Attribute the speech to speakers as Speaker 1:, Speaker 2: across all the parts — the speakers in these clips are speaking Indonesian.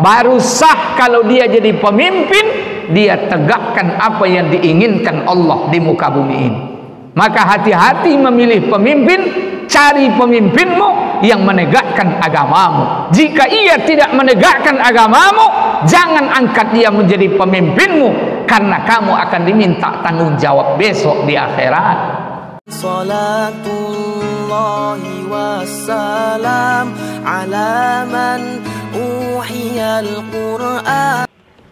Speaker 1: baru sah kalau dia jadi pemimpin, dia tegakkan apa yang diinginkan Allah di muka bumi ini. Maka hati-hati memilih pemimpin, cari pemimpinmu yang menegakkan agamamu. Jika ia tidak menegakkan agamamu, jangan angkat dia menjadi pemimpinmu, karena kamu akan diminta tanggung jawab besok di akhirat. Salatullahi wassalam ala man uhiyal Qur'an.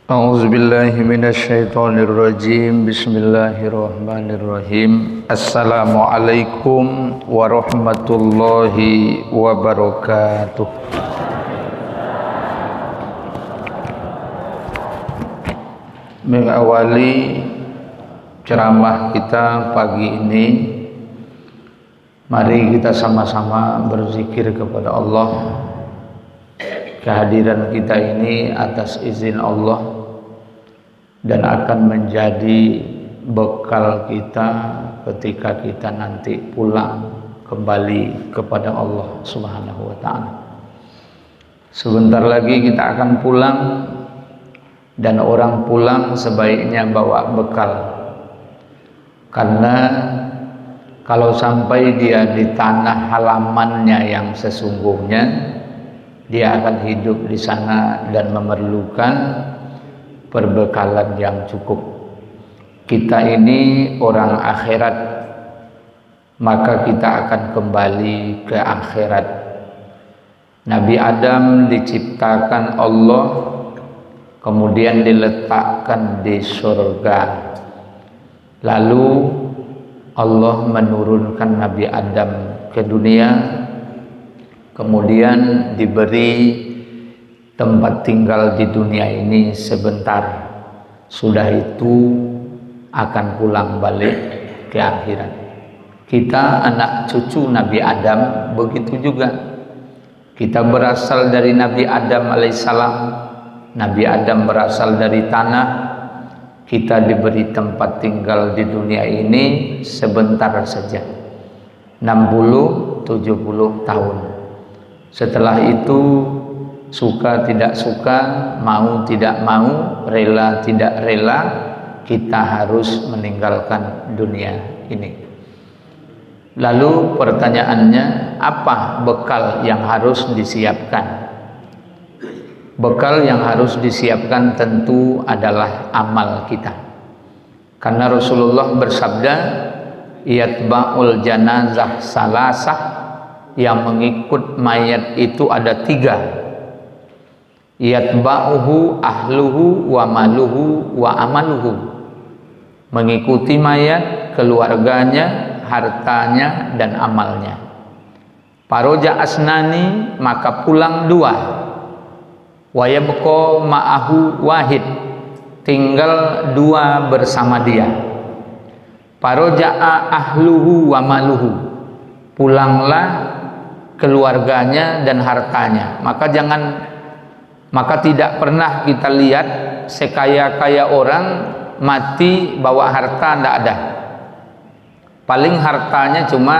Speaker 1: A'udzubillahi minasyaitonirrajim. Bismillahirrahmanirrahim. Assalamualaikum warahmatullahi wabarakatuh. Mengawali ceramah kita pagi ini, mari kita sama-sama berzikir kepada Allah. Kehadiran kita ini atas izin Allah dan akan menjadi bekal kita ketika kita nanti pulang kembali kepada Allah Subhanahu wa ta'ala. Sebentar lagi kita akan pulang, dan orang pulang sebaiknya bawa bekal, karena kalau sampai dia di tanah halamannya yang sesungguhnya, dia akan hidup di sana dan memerlukan perbekalan yang cukup. Kita ini orang akhirat, maka kita akan kembali ke akhirat. Nabi Adam diciptakan Allah, kemudian diletakkan di surga. Lalu Allah menurunkan Nabi Adam ke dunia, kemudian diberi tempat tinggal di dunia ini sebentar. Sudah itu akan pulang balik ke akhirat. Kita anak cucu Nabi Adam, begitu juga. Kita berasal dari Nabi Adam alaihissalam. Nabi Adam berasal dari tanah. Kita diberi tempat tinggal di dunia ini sebentar saja, 60-70 tahun. Setelah itu suka tidak suka, mau tidak mau, rela tidak rela, kita harus meninggalkan dunia ini. Lalu pertanyaannya, apa bekal yang harus disiapkan? Bekal yang harus disiapkan tentu adalah amal kita. Karena Rasulullah bersabda, yatba'ul janazah salasah, yang mengikut mayat itu ada 3. Yatba'uhu ahluhu wa maluhu wa amaluhu. Mengikuti mayat, keluarganya, hartanya, dan amalnya. Paroja asnani, maka pulang 2. Wa yabqa ma'ahu wahid, tinggal 2 bersama dia. Paroja'a ahluhu wa maluhu, pulanglah keluarganya dan hartanya. Maka tidak pernah kita lihat sekaya-kaya orang mati bawa harta, tidak ada. Paling hartanya cuma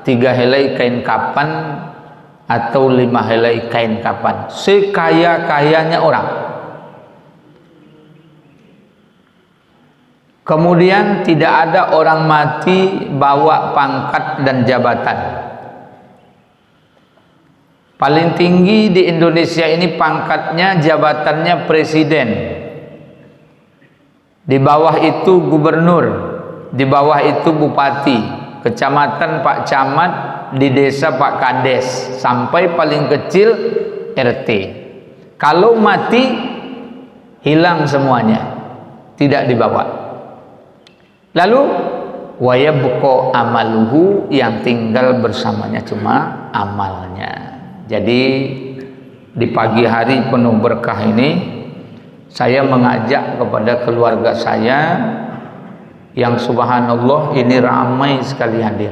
Speaker 1: 3 helai kain kapan atau 5 helai kain kapan. Sekaya-kayanya orang. Kemudian tidak ada orang mati bawa pangkat dan jabatan. Paling tinggi di Indonesia ini pangkatnya, jabatannya presiden. Di bawah itu gubernur, di bawah itu bupati, kecamatan Pak Camat, di desa Pak Kades, sampai paling kecil RT. Kalau mati hilang semuanya, tidak dibawa. Lalu wayabqa amaluhu, yang tinggal bersamanya cuma amalnya. Jadi di pagi hari penuh berkah ini, saya mengajak kepada keluarga saya yang subhanallah ini ramai sekali hadir.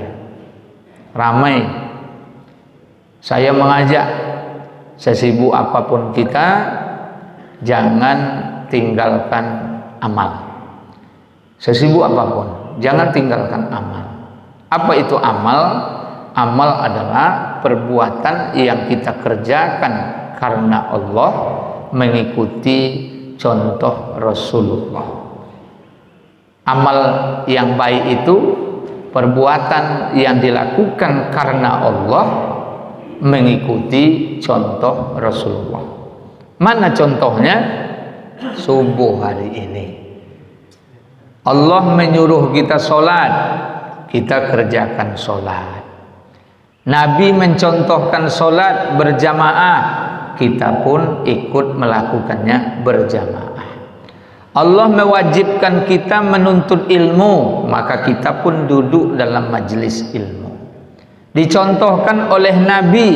Speaker 1: Ramai. Saya mengajak, sesibuk apapun kita, jangan tinggalkan amal. Sesibuk apapun, jangan tinggalkan amal. Apa itu amal? Amal adalah perbuatan yang kita kerjakan karena Allah, mengikuti contoh Rasulullah. Amal yang baik itu perbuatan yang dilakukan karena Allah, mengikuti contoh Rasulullah. Mana contohnya? Subuh hari ini Allah menyuruh kita sholat, kita kerjakan sholat. Nabi mencontohkan sholat berjamaah, kita pun ikut melakukannya berjamaah. Allah mewajibkan kita menuntut ilmu, maka kita pun duduk dalam majelis ilmu. Dicontohkan oleh Nabi,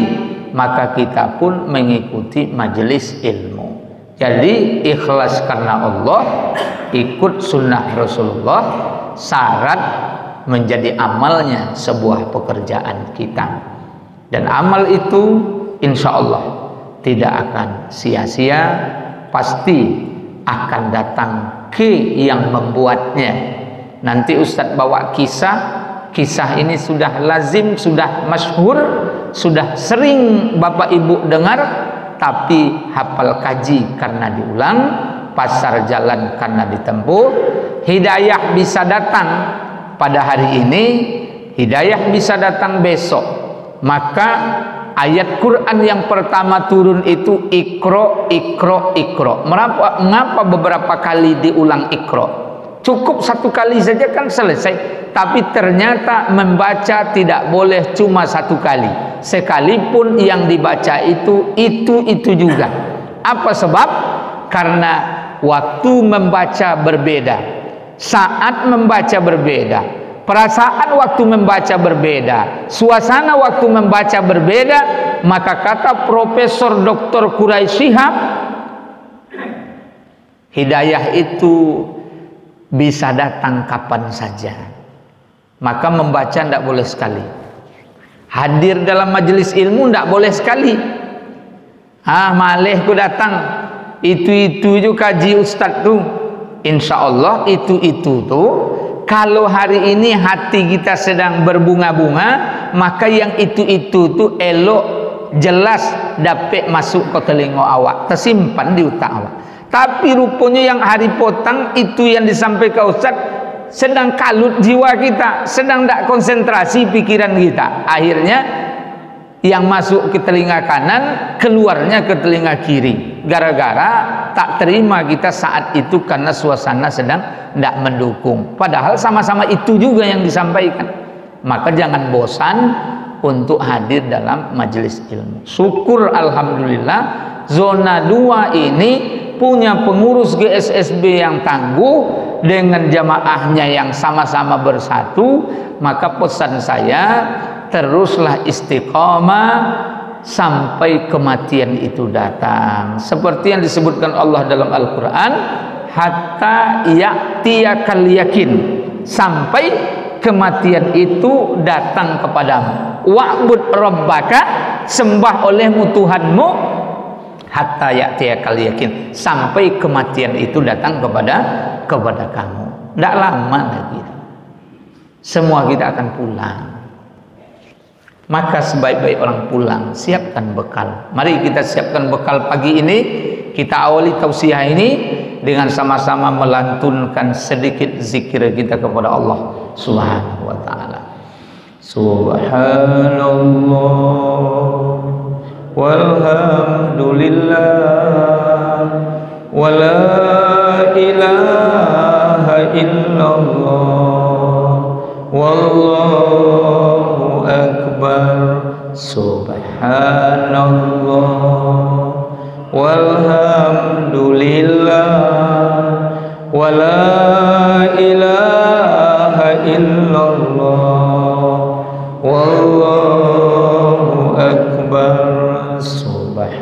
Speaker 1: maka kita pun mengikuti majelis ilmu. Jadi ikhlas karena Allah, ikut sunnah Rasulullah, syarat menjadi amalnya sebuah pekerjaan kita. Dan amal itu insya Allah tidak akan sia-sia, pasti akan datang ke yang membuatnya. Nanti Ustadz bawa kisah ini sudah lazim, sudah masyhur, sudah sering Bapak Ibu dengar, tapi hafal kaji karena diulang, pasar jalan karena ditempuh. Hidayah bisa datang pada hari ini, hidayah bisa datang besok. Maka ayat Quran yang pertama turun itu Iqra, Iqra, Iqra. Mengapa beberapa kali diulang Iqra? Cukup satu kali saja kan selesai. Tapi ternyata membaca tidak boleh cuma satu kali. Sekalipun yang dibaca itu juga. Apa sebab? Karena waktu membaca berbeda, saat membaca berbeda, perasaan waktu membaca berbeda, suasana waktu membaca berbeda. Maka kata Profesor Dr. Quraisy Shihab, hidayah itu bisa datang kapan saja. Maka membaca tidak boleh sekali, hadir dalam majelis ilmu tidak boleh sekali. Malih ku datang, itu juga kaji ustadz tuh. Insya Allah itu tuh, kalau hari ini hati kita sedang berbunga-bunga, maka yang itu tuh elok, jelas dapat masuk ke telinga awak, tersimpan di otak awak. Tapi rupanya yang hari potang itu yang disampaikan ustadz sedang kalut jiwa kita, sedang tidak konsentrasi pikiran kita. Akhirnya yang masuk ke telinga kanan, keluarnya ke telinga kiri. Gara-gara tak terima kita saat itu karena suasana sedang tidak mendukung. Padahal sama-sama itu juga yang disampaikan. Maka jangan bosan untuk hadir dalam majelis ilmu. Syukur alhamdulillah zona 2 ini punya pengurus GSSB yang tangguh dengan jamaahnya yang sama-sama bersatu. Maka pesan saya, teruslah istiqamah sampai kematian itu datang. Seperti yang disebutkan Allah dalam Al-Quran, hatta ya'tiyakal yakin, sampai kematian itu datang kepadamu. Wa'bud rabbaka, sembah olehmu Tuhanmu, hatta ya'tiyakal yakin, sampai kematian itu datang kepada kamu. Tidak lama lagi semua kita akan pulang. Maka sebaik-baik orang pulang, siapkan bekal. Mari kita siapkan bekal pagi ini. Kita awali tausiah ini dengan sama-sama melantunkan sedikit zikir kita kepada Allah Subhanahu wa ta'ala. Subhanallah walhamdulillah wa la ilaha illallah wallahu akbar. Subhanallah walhamdulillah wa la ilaha illallah wallahu akbar. Subhanallah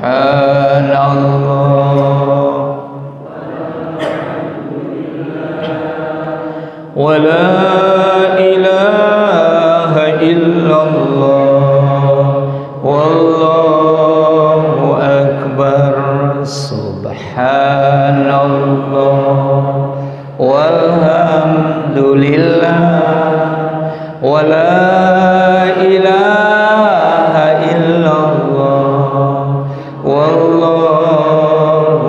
Speaker 1: wa la ilaha illallah wallahu akbar. Subhanallah walhamdulillah wa la ilaha illallah wallahu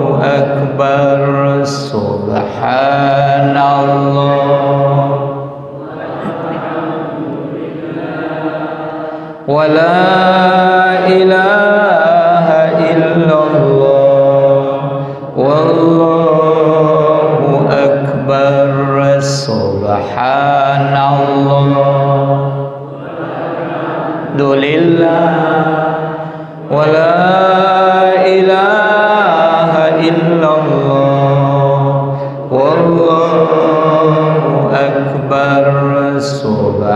Speaker 1: illallah, wallahu akbar, subhanallah,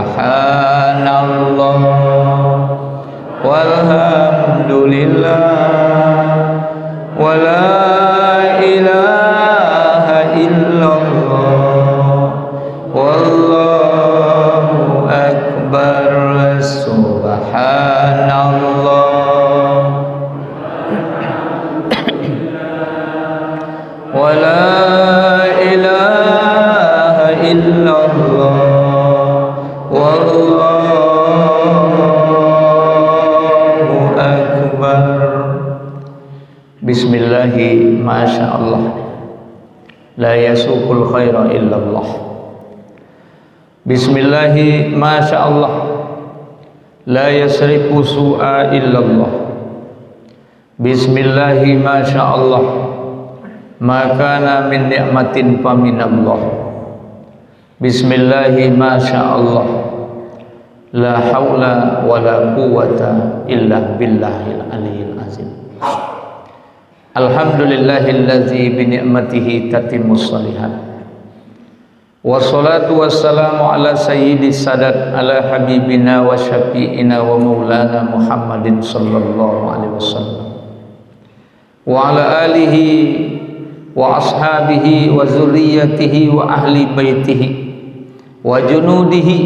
Speaker 1: walhamdulillah, wala ilaha illallah, wallahu akbar, subhanallah, wala ilaha illallah, wallahu akbar. Bismillahi masyaallah, la yasuqul khaira illallah. Bismillahi masyaallah, la yasrifu su'a illallah. Bismillahi masyaallah, ma kana min ni'matin faminallah. Bismillahi masyaallah, la haula wala quwwata illa billahil aliyyil azim. Alhamdulillahillazi bi ni'matihi tatimmus shalihat. Wassalatu wassalamu ala sayyidis sadat, ala habibina wa syafi'ina wa maulana Muhammadin sallallahu alaihi wasallam, wa ala alihi wa ashabihi wa zurriyyatihi wa ahli baitihi wa junudihi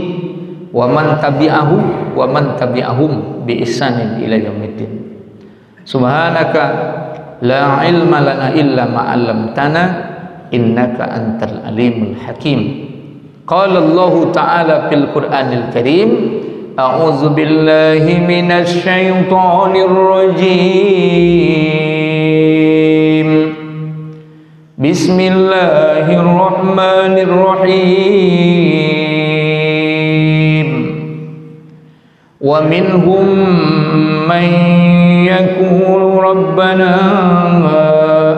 Speaker 1: wa man tabi'ahu wa man tabi'ahum bi ihsanin ila yaumiddin. Subhanaka la ilma lana illa ma 'allamtana innaka antal alimul hakim. Qala Allah ta'ala fil Qur'anil Karim, a'udzu billahi minasy syaithanir rajim. Bismillahirrahmanirrahim. Wa minhum man yaqulu rabbana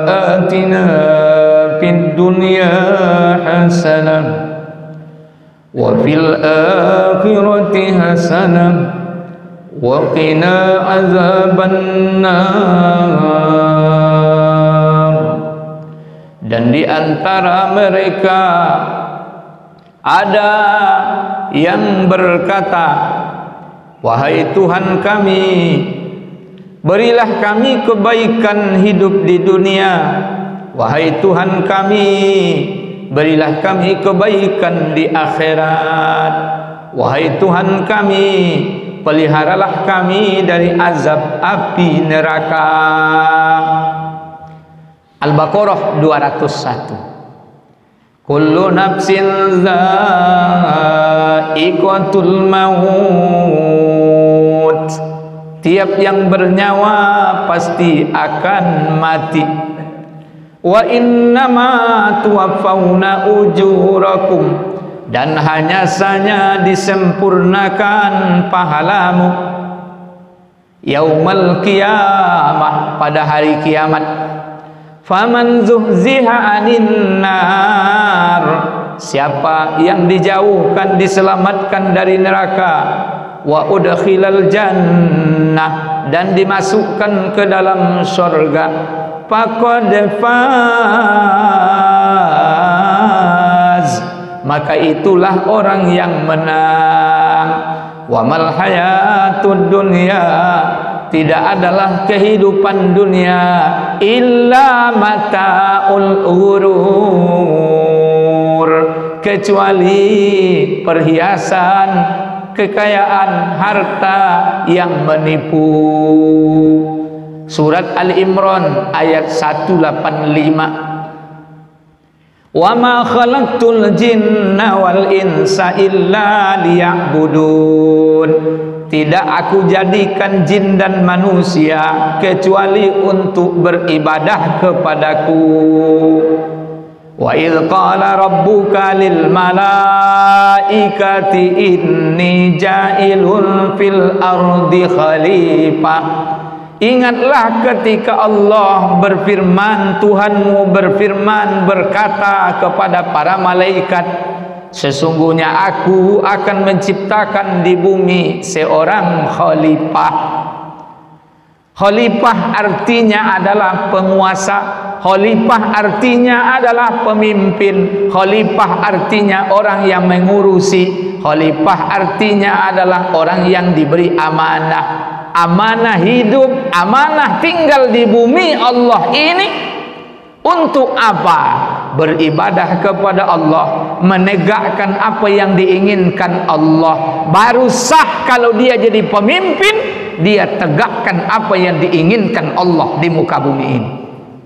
Speaker 1: atina fid dunya hasanah wa fil akhirati hasanah wa qina azabannar. Dan di antara mereka ada yang berkata, wahai Tuhan kami, berilah kami kebaikan hidup di dunia. Wahai Tuhan kami, berilah kami kebaikan di akhirat. Wahai Tuhan kami, peliharalah kami dari azab api neraka. Al-Baqarah 201. Kullu nafsin dha'iqatul maut. Tiap yang bernyawa pasti akan mati. Wa innama tuwaffawna ujurakum, dan hanya saja disempurnakan pahalamu yaumal qiyamah, pada hari kiamat. Faman zuhziha 'anil nar, siapa yang dijauhkan, diselamatkan dari neraka, wa udkhilal jannah, dan dimasukkan ke dalam surga, faqad faz, maka itulah orang yang menang. Wa mal hayatud dunya, tidak adalah kehidupan dunia illa mata'ul ghurur, kecuali perhiasan, kekayaan, harta yang menipu. Surat Al-Imran ayat 185. Wa ma khalaqtul jinna wal insa illa liya'budun, tidak aku jadikan jin dan manusia kecuali untuk beribadah kepadaku. Wa idh qala rabbuka lil malaikati inni ja'ilun fil ardi khalifah. Ingatlah ketika Allah berfirman, Tuhanmu berfirman, berkata kepada para malaikat, sesungguhnya aku akan menciptakan di bumi seorang khalifah. Khalifah artinya adalah penguasa. Khalifah artinya adalah pemimpin. Khalifah artinya orang yang mengurusi. Khalifah artinya adalah orang yang diberi amanah. Amanah hidup, amanah tinggal di bumi Allah ini untuk apa? Beribadah kepada Allah, menegakkan apa yang diinginkan Allah. Baru sah kalau dia jadi pemimpin, dia tegakkan apa yang diinginkan Allah di muka bumi ini.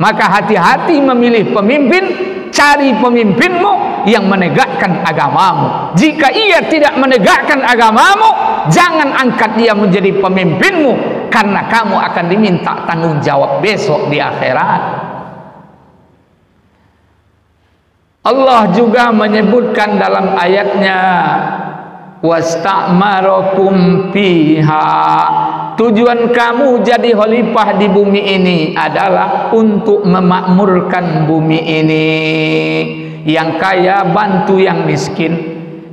Speaker 1: Maka hati-hati memilih pemimpin, cari pemimpinmu yang menegakkan agamamu. Jika ia tidak menegakkan agamamu, jangan angkat dia menjadi pemimpinmu, karena kamu akan diminta tanggung jawab besok di akhirat. Allah juga menyebutkan dalam ayatnya, wasta'marakum fiha. Tujuan kamu jadi khalifah di bumi ini adalah untuk memakmurkan bumi ini. Yang kaya bantu yang miskin,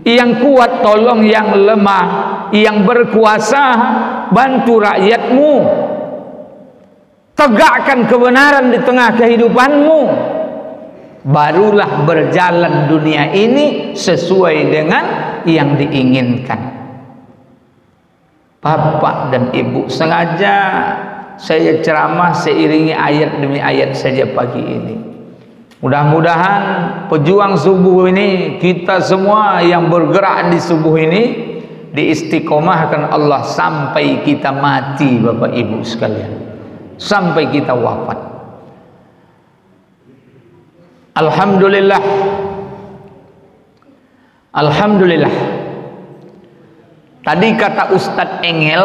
Speaker 1: yang kuat tolong yang lemah, yang berkuasa bantu rakyatmu. Tegakkan kebenaran di tengah kehidupanmu. Barulah berjalan dunia ini sesuai dengan yang diinginkan. Bapak dan Ibu, sengaja saya ceramah seiringi ayat demi ayat saja pagi ini. Mudah-mudahan pejuang subuh ini, kita semua yang bergerak di subuh ini, diistiqomahkan Allah sampai kita mati, Bapak Ibu sekalian, sampai kita wafat. Alhamdulillah, alhamdulillah. Tadi kata Ustadz Engel,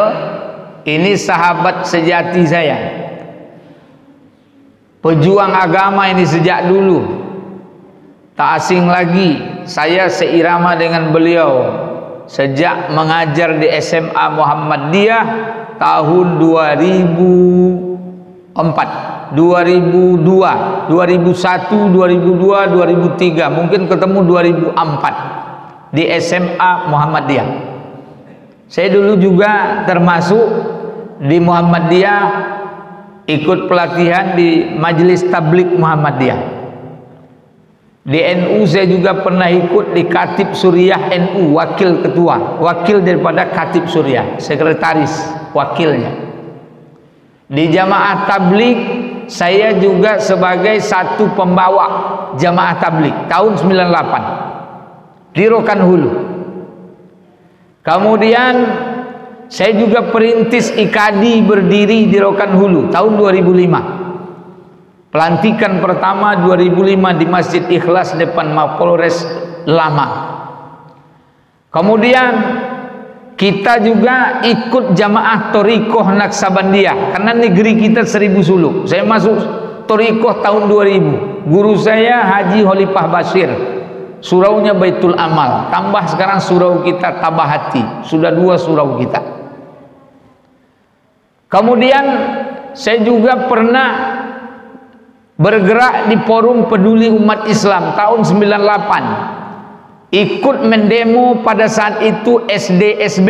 Speaker 1: ini sahabat sejati saya, pejuang agama ini sejak dulu, tak asing lagi. Saya seirama dengan beliau sejak mengajar di SMA Muhammadiyah tahun 2004. 2002, 2001, 2002, 2003, mungkin ketemu 2004 di SMA Muhammadiyah. Saya dulu juga termasuk di Muhammadiyah, ikut pelatihan di Majelis Tabligh Muhammadiyah. Di NU saya juga pernah ikut di Khatib Suriah NU, wakil ketua, wakil daripada Khatib Suriah, sekretaris wakilnya. Di Jamaah Tabligh saya juga sebagai satu pembawa Jamaah Tabligh tahun 98 di Rokan Hulu. Kemudian saya juga perintis IKADI berdiri di Rokan Hulu tahun 2005. Pelantikan pertama 2005 di Masjid Ikhlas depan Mapolres Lama. Kemudian kita juga ikut jamaah Thoriqoh Naksabandiyah, karena negeri kita 1000 suluk. Saya masuk Thoriqoh tahun 2000. Guru saya Haji Khalifah Bashir, suraunya Baitul Amal, tambah sekarang surau kita Tabahati, sudah 2 surau kita. Kemudian saya juga pernah bergerak di Forum Peduli Umat Islam tahun 98. Ikut mendemo pada saat itu SDSB.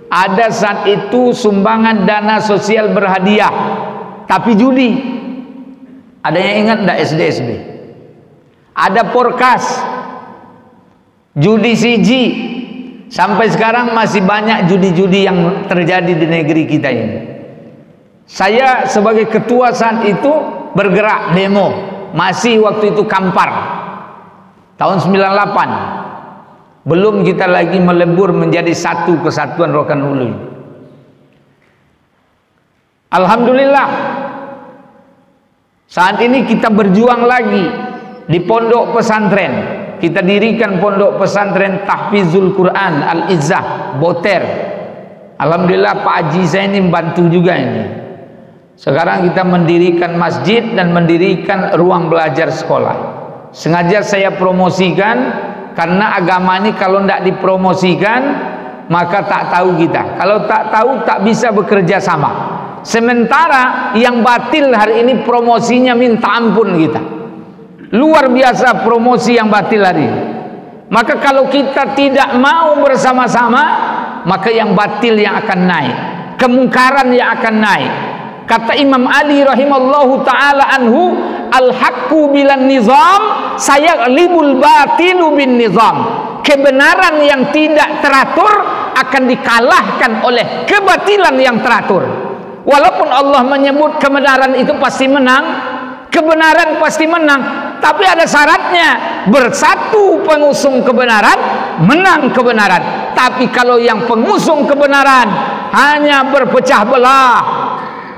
Speaker 1: Ada saat itu sumbangan dana sosial berhadiah, tapi judi. Ada yang ingat enggak SDSB? Ada Porkas, judi siji. Sampai sekarang masih banyak judi-judi yang terjadi di negeri kita ini. Saya sebagai ketua saat itu bergerak demo, masih waktu itu Kampar tahun 98, belum kita lagi melebur menjadi satu kesatuan Rokan Hulu. Alhamdulillah, saat ini kita berjuang lagi di pondok pesantren. Kita dirikan pondok pesantren Tahfizul Quran Al-Izzah Boter. Alhamdulillah Pak Haji saya ini membantu juga ini. Sekarang kita mendirikan masjid dan mendirikan ruang belajar sekolah. Sengaja saya promosikan, karena agama ini kalau tidak dipromosikan maka tak tahu kita. Kalau tak tahu tak bisa bekerja sama. Sementara yang batil hari ini promosinya minta ampun kita. Luar biasa promosi yang batil hari ini. Maka kalau kita tidak mau bersama-sama, maka yang batil yang akan naik, kemungkaran yang akan naik. Kata Imam Ali rahimallahu ta'ala anhu, al-haqqu bilan nizam sayaglibul batilu bin nizam. Kebenaran yang tidak teratur akan dikalahkan oleh kebatilan yang teratur. Walaupun Allah menyebut kebenaran itu pasti menang, kebenaran pasti menang, tapi ada syaratnya. Bersatu pengusung kebenaran, menang kebenaran. Tapi kalau yang pengusung kebenaran hanya berpecah belah,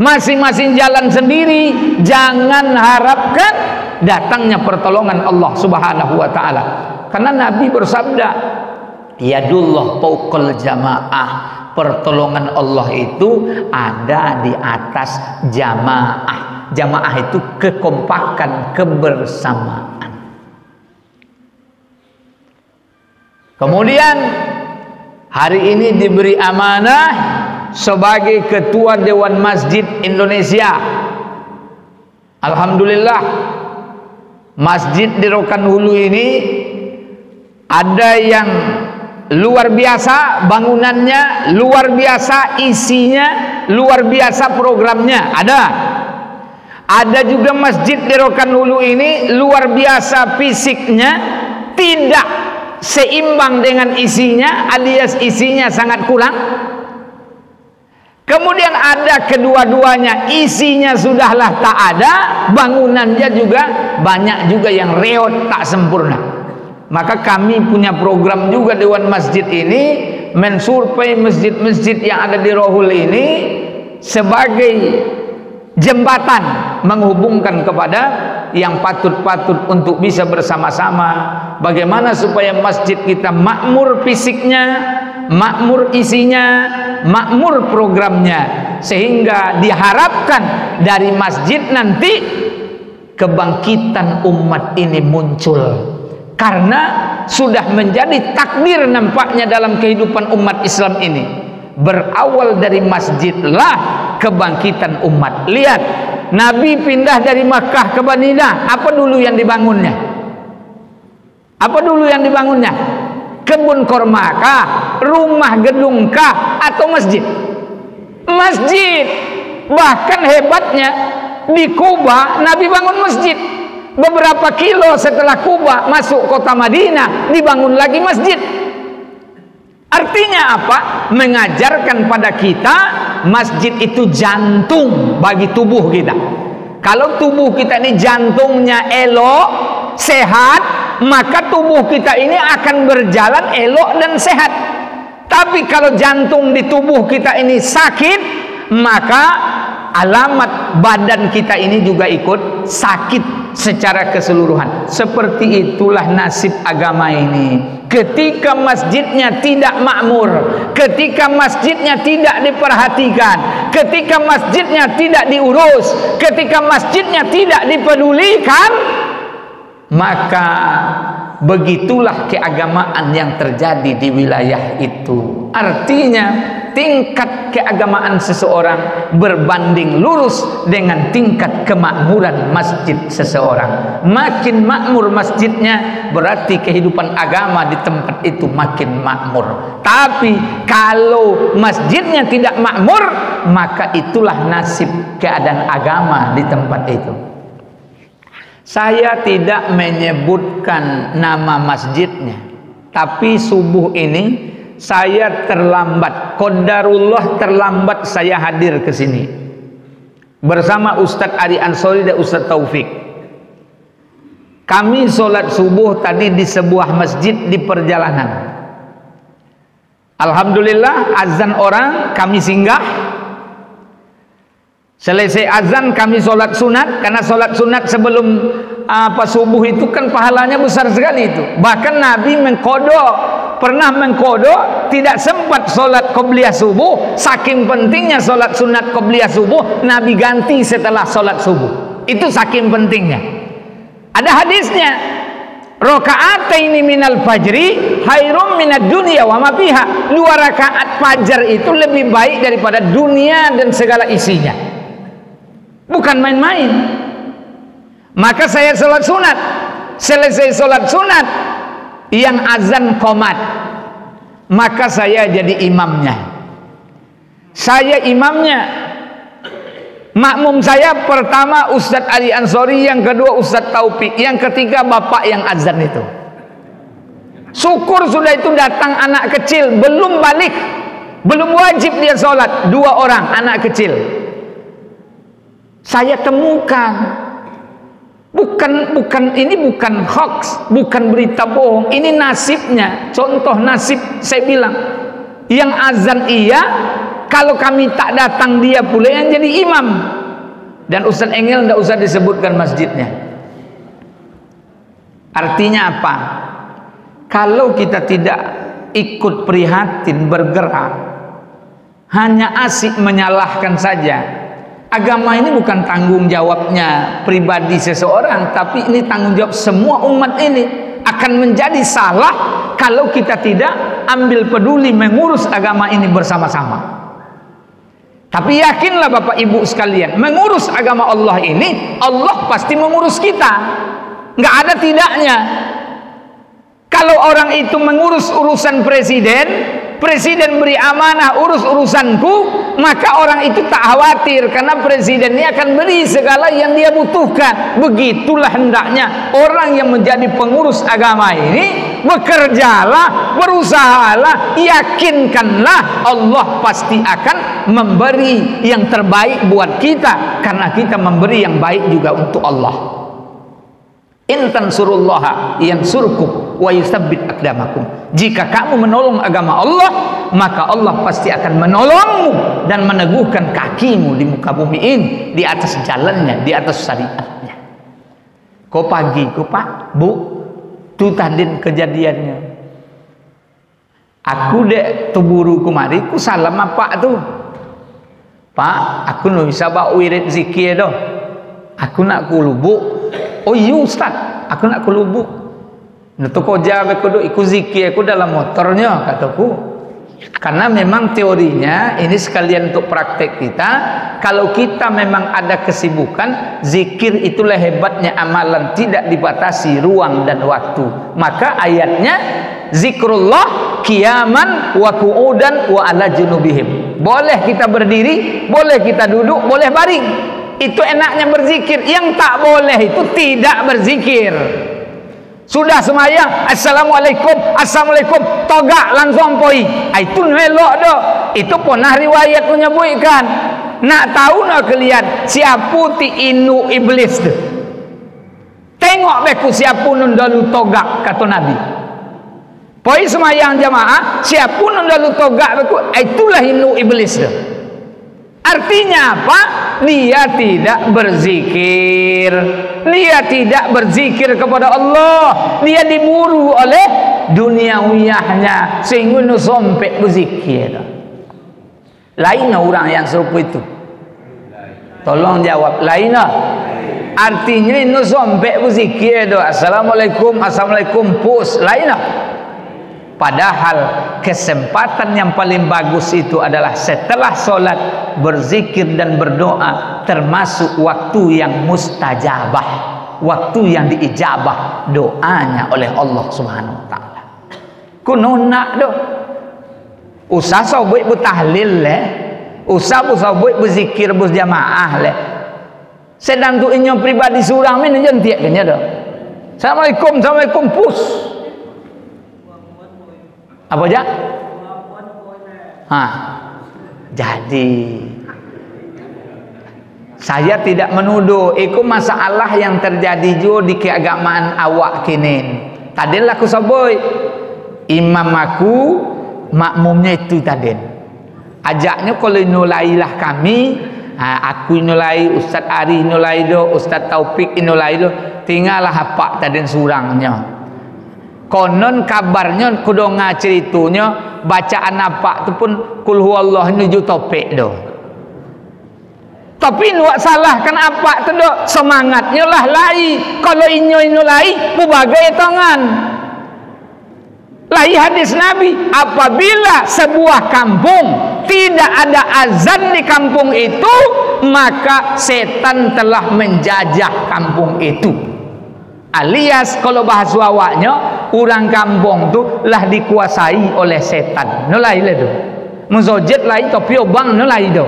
Speaker 1: masing-masing jalan sendiri, jangan harapkan datangnya pertolongan Allah Subhanahu wa taala. Karena Nabi bersabda, yadullah fauqal jamaah. Pertolongan Allah itu ada di atas jamaah. Jamaah itu kekompakan, kebersamaan. Kemudian hari ini diberi amanah sebagai Ketua Dewan Masjid Indonesia. Alhamdulillah, masjid di Rokan Hulu ini ada yang luar biasa bangunannya, luar biasa isinya, luar biasa programnya. Ada juga masjid di Rokan Hulu ini luar biasa fisiknya, tidak seimbang dengan isinya, alias isinya sangat kurang. Kemudian ada kedua-duanya, isinya sudahlah tak ada, bangunannya juga banyak juga yang reot, tak sempurna. Maka kami punya program juga Dewan Masjid ini mensurvei masjid-masjid yang ada di Rohul ini sebagai jembatan menghubungkan kepada yang patut-patut untuk bisa bersama-sama bagaimana supaya masjid kita makmur fisiknya, makmur isinya, makmur programnya, sehingga diharapkan dari masjid nanti kebangkitan umat ini muncul. Karena sudah menjadi takdir nampaknya dalam kehidupan umat Islam ini. Berawal dari masjidlah kebangkitan umat. Lihat, Nabi pindah dari Makkah ke Madinah, apa dulu yang dibangunnya? Apa dulu yang dibangunnya? Kebun korma kah? Rumah gedung kah? Atau masjid? Masjid. Bahkan hebatnya di Kuba Nabi bangun masjid. Beberapa kilo setelah Kuba masuk kota Madinah dibangun lagi masjid. Artinya apa? Mengajarkan pada kita masjid itu jantung bagi tubuh kita. Kalau tubuh kita ini jantungnya elok, sehat, maka tubuh kita ini akan berjalan elok dan sehat. Tapi kalau jantung di tubuh kita ini sakit, maka alamat badan kita ini juga ikut sakit secara keseluruhan. Seperti itulah nasib agama ini. Ketika masjidnya tidak makmur, ketika masjidnya tidak diperhatikan, ketika masjidnya tidak diurus, ketika masjidnya tidak dipedulikan, maka begitulah keagamaan yang terjadi di wilayah itu. Artinya tingkat keagamaan seseorang berbanding lurus dengan tingkat kemakmuran masjid seseorang. Makin makmur masjidnya, berarti kehidupan agama di tempat itu makin makmur. Tapi kalau masjidnya tidak makmur, maka itulah nasib keadaan agama di tempat itu. Saya tidak menyebutkan nama masjidnya, tapi subuh ini saya terlambat, qadarullah terlambat saya hadir ke sini bersama Ustadz Ari Ansori dan Ustadz Taufik. Kami sholat subuh tadi di sebuah masjid di perjalanan. Alhamdulillah azan orang, kami singgah. Selesai azan kami sholat sunat, karena sholat sunat sebelum subuh itu kan pahalanya besar sekali itu. Bahkan Nabi pernah mengkodok tidak sempat sholat qobliyah subuh, saking pentingnya sholat sunat qobliyah subuh, Nabi ganti setelah sholat subuh. Itu saking pentingnya. Ada hadisnya, rakaataini minal fajri khairum minad dunya wa ma fiha. 2 rakaat fajar itu lebih baik daripada dunia dan segala isinya. Bukan main-main. Maka saya sholat sunat. Selesai sholat sunat, yang azan qomat, maka saya jadi imamnya. Saya imamnya. Makmum saya pertama Ustadz Ali Ansori, yang kedua Ustadz Taufik, yang ketiga bapak yang azan itu. Syukur sudah itu datang anak kecil, belum balik, belum wajib dia sholat, 2 orang anak kecil. Saya temukan, ini bukan hoax, bukan berita bohong, ini nasibnya. Contoh nasib, saya bilang, yang azan iya, kalau kami tak datang dia pula yang jadi imam. Dan Ustaz Engel tidak usah disebutkan masjidnya. Artinya apa? Kalau kita tidak ikut prihatin, bergerak, hanya asik menyalahkan saja. Agama ini bukan tanggung jawabnya pribadi seseorang, tapi ini tanggung jawab semua umat ini. Akan menjadi salah kalau kita tidak ambil peduli mengurus agama ini bersama-sama. Tapi yakinlah Bapak Ibu sekalian, mengurus agama Allah ini, Allah pasti mengurus kita. Nggak ada tidaknya. Kalau orang itu mengurus urusan presiden, presiden beri amanah urus urusanku, maka orang itu tak khawatir karena presiden ini akan beri segala yang dia butuhkan. Begitulah hendaknya orang yang menjadi pengurus agama ini, bekerjalah, berusahalah, yakinkanlah Allah pasti akan memberi yang terbaik buat kita, karena kita memberi yang baik juga untuk Allah. In tansurullaha yansurkum wa yusabbit aqdamakum. Jika kamu menolong agama Allah, maka Allah pasti akan menolongmu dan meneguhkan kakimu di muka bumi ini, di atas jalannya, di atas syariatnya. Kau pagi, kau Pak, Bu, tu tadin kejadiannya. Aku dek tuburu kemari, ku salam apa tu? Pak, aku no bisa bawa wirid zikir doh. Aku nak ku lubuk. Oh iya Ustaz, aku nak ke Lubuk. Nutu koja aku ikut zikir aku dalam motornya, kataku. Karena memang teorinya ini sekalian untuk praktek kita. Kalau kita memang ada kesibukan, zikir itulah hebatnya amalan, tidak dibatasi ruang dan waktu. Maka ayatnya zikrullah qiyaman wa qu'udan wa ala junubihim. Boleh kita berdiri, boleh kita duduk, boleh baring. Itu enaknya berzikir. Yang tak boleh itu tidak berzikir. Sudah semayang, assalamualaikum, assalamualaikum, togak langsung poi. Itu melok doh. Itu pernah riwayat menyebutkan. Nak tahu nak kalian siapa ti inu iblis tu? Tengok beku siapa nun dalu togak, kata Nabi. Poi semayang jamaah, siapa nun dalu togak beku, itulah inu iblis tu. Artinya apa? Dia tidak berzikir. Dia tidak berzikir kepada Allah. Dia diburu oleh duniawiyahnya sehingga nu sampai berzikir. Lain orang yang serupa itu. Tolong jawab, lain. Artinya nu sampai berzikir do. Assalamualaikum, assalamualaikum, pus. Lain. Padahal kesempatan yang paling bagus itu adalah setelah sholat berzikir dan berdoa, termasuk waktu yang mustajabah, waktu yang diijabah doanya oleh Allah Subhanahu wa taala. Kuno nak do usah soboi butahlil le, usah soboi berzikir berjamaah le. Sedang tu inyo pribadi surang min jentik kenya do. Assalamualaikum, assalamualaikum, pus. Apa aja? Jadi saya tidak menuduh itu masalah yang terjadi juga di keagamaan awak kini. Tadilah aku soboi imam aku makmumnya itu tadi. Ajaknya kalau nulailah kami, aku nulai, Ustaz Ari nulai do, Ustaz Taufik nulai do, tinggallah apa tadi surangnya. Konon kabarnya kudonga ceritunya bacaan apa tu pun kul huwallah nuju topik do. Tapi nuak salah kan apa tu do, semangatnya lah lai. Kalau inyo lai mubagai tangan. Lai hadis Nabi, apabila sebuah kampung tidak ada azan di kampung itu, maka setan telah menjajah kampung itu. Alias kalau bahasa awaknya, orang kampung tu lah dikuasai oleh setan. Nolai le tu. Muzojit lai tapi obang nolai do.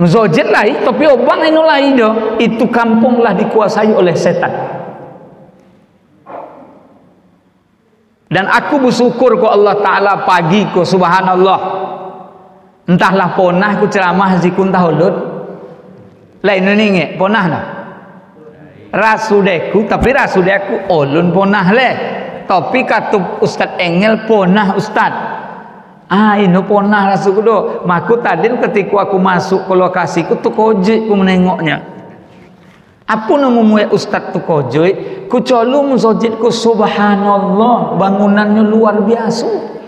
Speaker 1: Muzojid lain, tapi obang ini lain dah. Itu kampung lah dikuasai oleh setan. Dan aku bersyukur ke Allah Ta'ala pagi ku subhanallah. Entahlah ponah ku ceramah zikun tahulud. Lain ni ponah nah. Rasudeku, tapi rasudeku olun ponah leh. Tapi kata Ustaz Engel ponah Ustaz. Ini ponah rasuku do. Maku tadi ketika aku masuk ke lokasi ku tu kojek ku menengoknya. Apa nama Ustaz tu kojek? Ku colu musajid ku subhanallah, bangunannya luar biasa.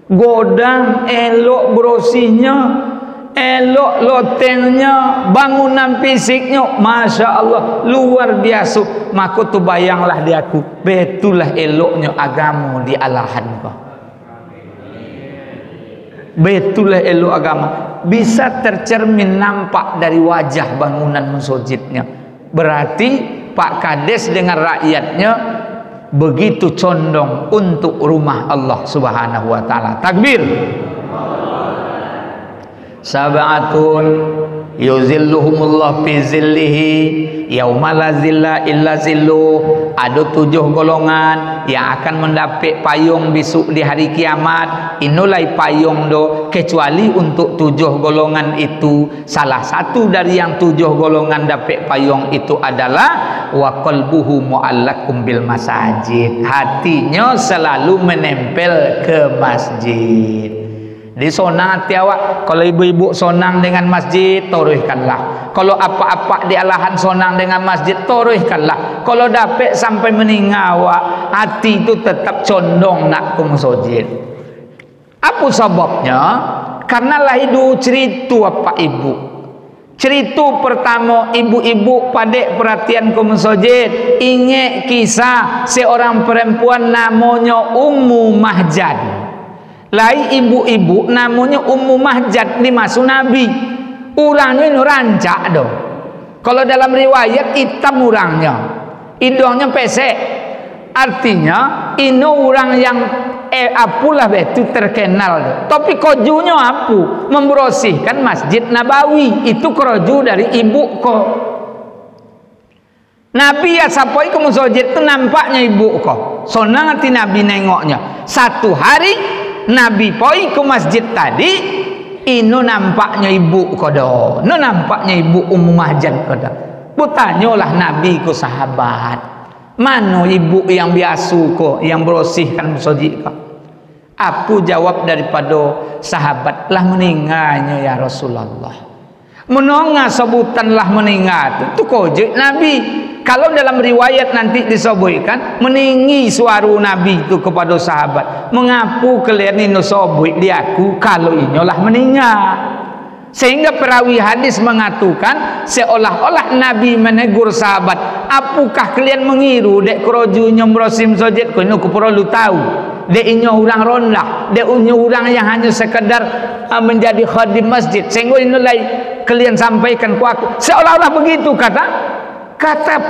Speaker 1: Godang elok bersihnya, elok lotengnya, bangunan fisiknya, masya Allah luar biasa. Maku tu bayanglah di aku, betulah eloknya agama di alahan kau. Betulah elok agama bisa tercermin nampak dari wajah bangunan masjidnya. Berarti Pak Kades dengan rakyatnya begitu condong untuk rumah Allah Subhanahu wa taala. Takbir. Sab'atun yuzilluhumullah fi zillihi yauma la zilla illa zilluh. Ada 7 golongan yang akan mendapat payung besok di hari kiamat. Inulai payung do kecuali untuk 7 golongan itu. Salah satu dari yang 7 golongan dapat payung itu adalah wa qalbuhu mu'allakum bil masajid. Hatinya selalu menempel ke masjid. Di sonang hati awak. Kalau ibu-ibu sonang dengan masjid, toruhkanlah. Kalau apa-apa di alahan sonang dengan masjid, toruhkanlah. Kalau dapat sampai meninggal awak, hati itu tetap condong nak ke masjid. Apa sebabnya? Karena lah itu cerita apa ibu. Cerita pertama ibu-ibu pada perhatian ke masjid. Ingat kisah seorang perempuan namanya Ummu Mahjan. Lai ibu-ibu namanya Ummu Mahjad di masa Nabi. Orangnya ini rancak dong. Kalau dalam riwayat hitam orangnya, hidungnya pesek. Artinya ini orang yang apulah itu terkenal. Tapi kojunya apu membersihkan Masjid Nabawi. Itu keroju dari ibu ko. Nabi ya sampai ke masjid itu nampaknya ibu ko. Sonang hati Nabi nengoknya. Satu hari Nabi poi ke masjid tadi, ino nampaknya ibu kodo, no nampaknya ibu Ummu Mahjan kodo. Butanyalah Nabi ke sahabat, mana ibu yang biasa ko, yang bersihkan masjid ko? Aku jawab daripada sahabat, lah meninggalnya ya Rasulullah. Menonga sebutanlah meninggal itu kojek Nabi. Kalau dalam riwayat nanti disebutkan meninggi suara Nabi itu kepada sahabat, mengapu kalian ini sobui dia aku kalau inilah meninggal. Sehingga perawi hadis mengatakan seolah-olah Nabi menegur sahabat, apakah kalian mengiru dek kerojunya merosim sojid ko ini aku perlu tahu. Dek ini orang rondah, dek ini orang yang hanya sekedar menjadi khadim masjid. Sehingga inilah kalian sampaikan ke aku. Seolah-olah begitu kata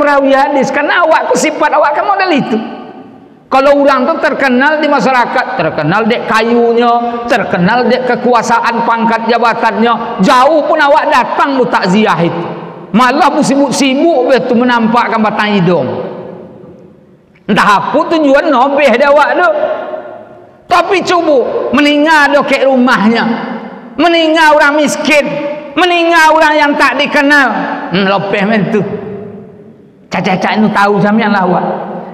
Speaker 1: perawi hadis, karena awak sifat awak kan model itu. Kalau orang tu terkenal di masyarakat, terkenal dek kayunya, terkenal dek kekuasaan pangkat jabatannya, jauh pun awak datang bu takziah itu. Malah bu sibuk-sibuk betul menampakkan batang hidung. Entah apa tujuan nobeh dia awak tu. Tapi cuba meninggal dok ke rumahnya, meninggal orang miskin, meninggal orang yang tak dikenal, lopeh mentu. Caca-caca itu tahu sampean lah awak.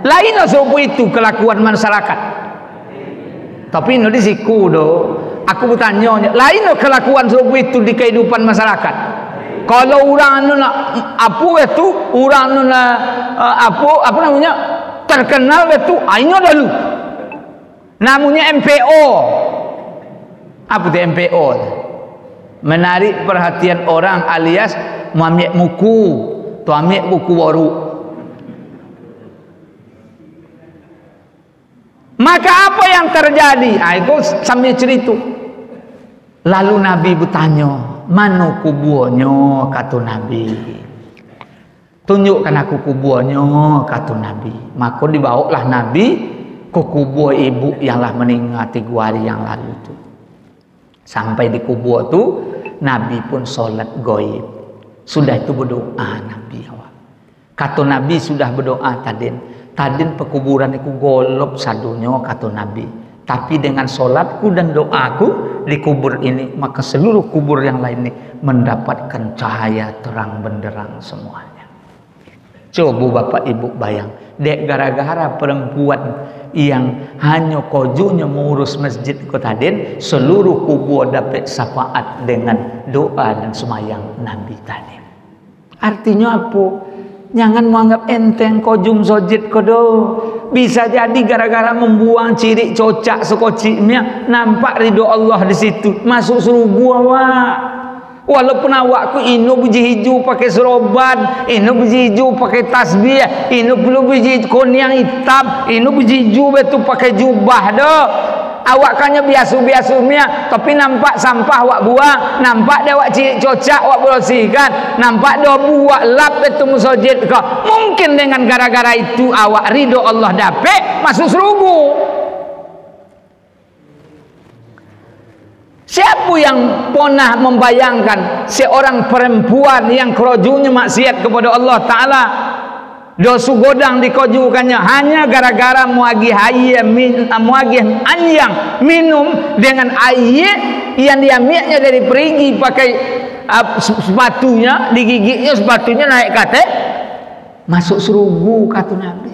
Speaker 1: Lainlah serupa itu kelakuan masyarakat. Tapi ini di siku do. Aku bertanya, lainlah kelakuan serupa itu di kehidupan masyarakat. Kalau orang nu nak apa itu, orang nu apa namanya terkenal itu, ini dulu. Namanya MPO. Apa itu MPO? Menarik perhatian orang alias ambil muku, tu ambil buku baru. Maka apa yang terjadi? Itu sambil cerita. Lalu Nabi bertanya, mana kuburnya? Kata Nabi. Tunjukkan aku kuburnya, kata Nabi. Maka dibawalah Nabi ke kubur ibu yang lah meninggal 3 hari yang lalu itu. Sampai di kubur tu, Nabi pun solat goib. Sudah itu berdoa Nabi awak. Kata Nabi sudah berdoa tadin pekuburan itu golop sadunya kata Nabi. Tapi dengan solatku dan doaku di kubur ini, maka seluruh kubur yang lain ini mendapatkan cahaya terang benderang semuanya. Coba Bapak Ibu bayang, dek gara-gara perempuan yang hanya kojunya mengurus masjid kota Den, seluruh kubur dapat syafaat dengan doa dan semayang Nabi tadi. Artinya apa? Jangan menganggap enteng kojum sojid kodo. Bisa jadi gara-gara membuang ciri cocak sekociknya, nampak ridho Allah di situ, masuk surga awak. Walaupun awakku ino biji hijau pakai seroban, ino biji hijau pakai tasbih, ino perlu biji koniang hitam, ino biji hijau betul pakai jubah dah. Awak kanya biasa-biasanya, tapi nampak sampah awak buang, nampak dia awak ciri cocak awak bersihkan, nampak dia buat lap betul musajid kau. Mungkin dengan gara-gara itu awak ridho Allah dapat masuk surga. Siapa yang pernah membayangkan seorang perempuan yang kerojunya maksiat kepada Allah Ta'ala, dosa godang dikojukannya hanya gara-gara muagi anyang minum dengan air yang diambilnya dari perigi pakai sepatunya, digigitnya sepatunya naik kate masuk surga kata Nabi.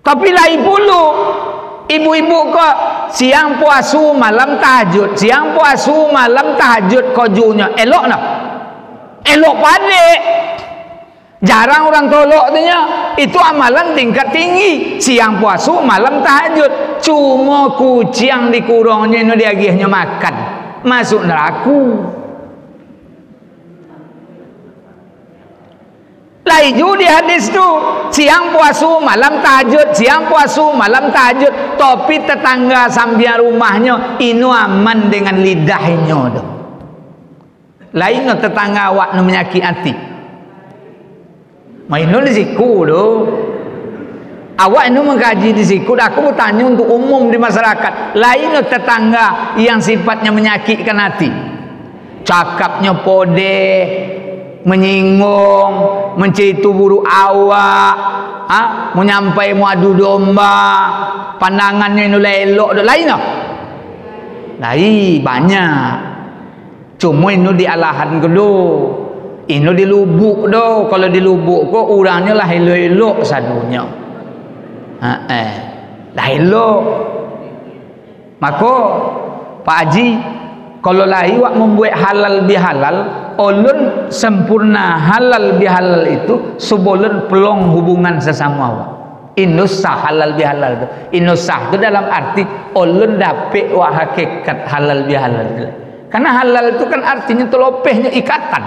Speaker 1: Tapi lain pulu ibu-ibu kok siang puasu malam tahajud, siang puasu malam tahajud kojunya elok nak, elok pandai. Jarang orang tolok tanya, itu amalan tingkat tinggi, siang puasu malam tahajud. Cuma kucing dikurangnya ini diagihnya makan, masuk neraka. Laiju di hadis tu siang puasu malam tahajud, siang puasu malam tahajud, tapi tetangga sambian rumahnya inu aman dengan lidahnya tu. Lain tetangga awak nu menyakit hati. Mainul di siku tu. Awak ini mengkaji di siku, aku bertanya untuk umum di masyarakat. Lain tetangga yang sifatnya menyakitkan hati, cakapnya pode, menyinggung, mencitu buruk awak, menyampai muadu domba, pandangannya ini elok, lain tak? Lain banyak. Cuma ini di alahan kedua, ini di lubuk do. Kalau di lubuk kok orangnya lah elok-elok sadunya. Dah elok. Maka Pak Haji, kalau lain wak membuat halal bihalal, ulun sempurna halal bihalal itu sebelum pelong hubungan sesama awak. Inusah halal bihalal itu. Inusah itu dalam arti ulun dapat wak hakikat halal bihalal itu. Karena halal itu kan artinya telopehnya ikatan.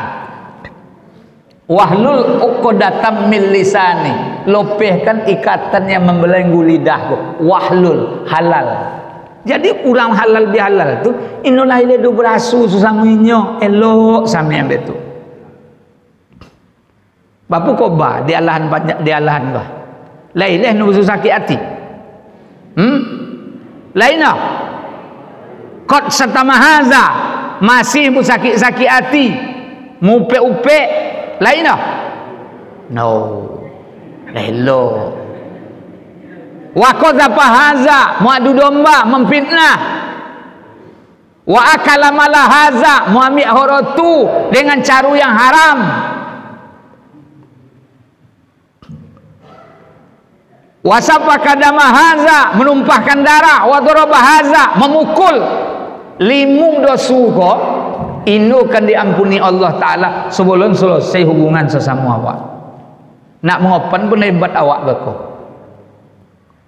Speaker 1: Wahlul uqdatam min lisani, lopehkan ikatan yang membelenggu lidahku. Wahlul halal. Jadi orang halal bihalal tu inilah ile do berasu susamuinyo elok sami ambe tu. Bapu kok ba di alahan banyak di alahan bah. Laileh nu sakit hati. Lainah. Qad satamahaza masih mu sakit-sakit hati. Mupe-upe lainah. No. Elok. Wa qadzafa haza muadu domba memfitnah. Wa akala mala haza muamik horotu dengan cara yang haram. Wa safaka dama haza menumpahkan darah, wa daraba haza memukul. Limung dosu kok inu kan diampuni Allah Ta'ala sebelum selesai hubungan sesama awak. Nak mengopan pun hebat awak beko.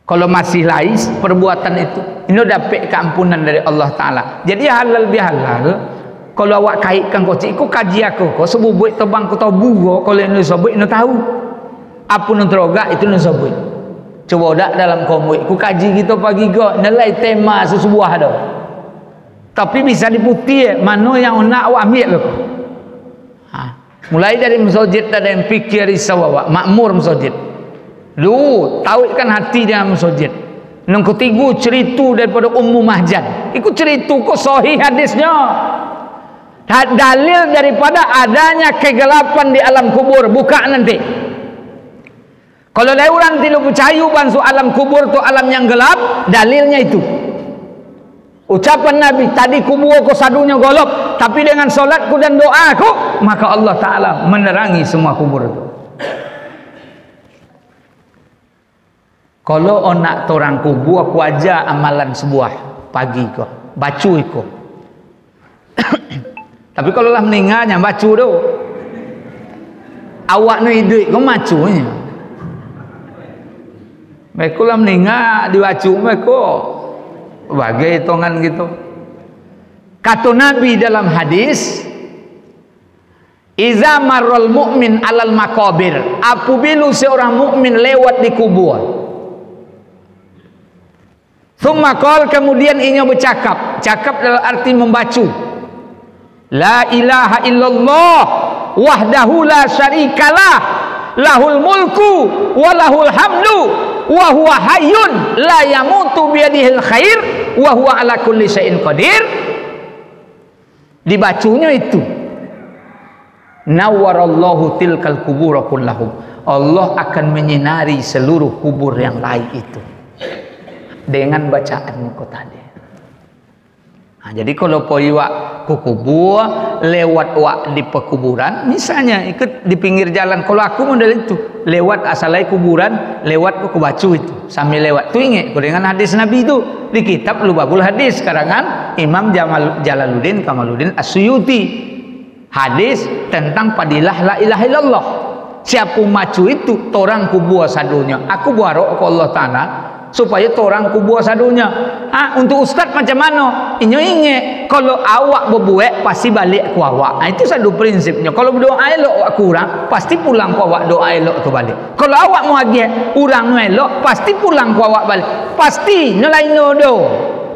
Speaker 1: Kalau masih lain perbuatan itu, ini dapat keampunan dari Allah Ta'ala. Jadi halal bihalal, kalau awak kaitkan kocik, aku kaji aku, kau sebubuik tebang ku tahu kalau ini sebuik, ini tahu. Apa yang teroga itu ini sebuik. Coba dak dalam komik, aku kaji gitu pagi kau, nilai tema sesebuah ada. Tapi bisa diputih, mana yang nak awak ambil loh. Mulai dari masjid ada yang fikir risau awak, makmur masjid. Lu tahu kan hati dengan masjid. Nang ketiga cerita daripada Ummu Mahjan. Ikut cerita kok sahih hadisnya. Dalil daripada adanya kegelapan di alam kubur. Buka nanti. Kalau ada orang tidak percaya bahwa alam kubur tu alam yang gelap, dalilnya itu. Ucapan Nabi, tadi kubur ko sadunya golop, tapi dengan solatku dan doaku, maka Allah Ta'ala menerangi semua kubur itu. Kalau nak orang kubur, aku aja amalan sebuah pagi ko, bacu ko. Tapi kalau lah meninggalnya bacu tu, awak ni hidup ko macunya. Mereka lah meninggal dibacu mereka bagai hitungan gitu. Kata Nabi dalam hadis, iza marral mu'min alal makabir, apabila seorang mukmin lewat di kubur. Thumma qala, kemudian ia bercakap. Cakap dalam arti membaca. La ilaha illallah wahdahu la syarikalah lahul mulku wa lahul hamdu wa huwa hayyun la yamutu biyadihil khair wa huwa ala kulli syai'in qadir. Dibacanya itu. Nawwarallahu tilkal kubur kullahum. Allah akan menyinari seluruh kubur yang lain itu dengan bacaan muka tadi. Jadi kalau poi wak ku kubur, lewat wak di pekuburan, misalnya ikut di pinggir jalan, kalau aku model itu lewat asalai kuburan, lewat ku baca itu sambil lewat tu ingat ku dengan hadis Nabi itu di kitab Lubabul Hadis karangan Imam Jalaluddin Kamaluddin As-Suyuti, hadis tentang padilah la ilaha illallah. Siapa macu itu torang kubur sadunya, aku buarok ke Allah Ta'ala supaya torang kubur sadunya. Untuk ustaz macam mana? Inyo ingat kalau awak berbuat pasti balik ke awak. Itu satu prinsipnya. Kalau berdoa elok awak kurang, pasti pulang ke awak doa elok tu balik. Kalau awak mau agih orang elok, pasti pulang ke awak balik. Pasti nelain do.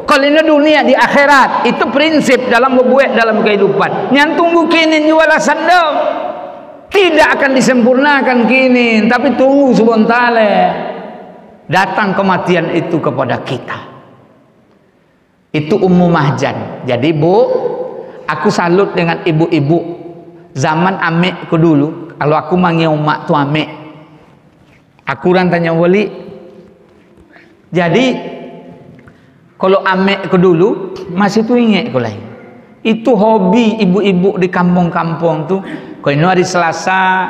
Speaker 1: Kalau ini dunia di akhirat, itu prinsip dalam berbuat dalam kehidupan. Nyantung bukinin jualan sandal. Tidak akan disempurnakan kini, tapi tunggu sebentar. Datang kematian itu kepada kita. Itu Ummu Mahjan. Jadi Bu, aku salut dengan ibu-ibu zaman amekku dulu. Kalau aku manggil mak tu amek, aku orang tanya wali. Jadi kalau amekku dulu masih tu ingat aku lain. Itu hobi ibu-ibu di kampung-kampung tu. Kalau hari Selasa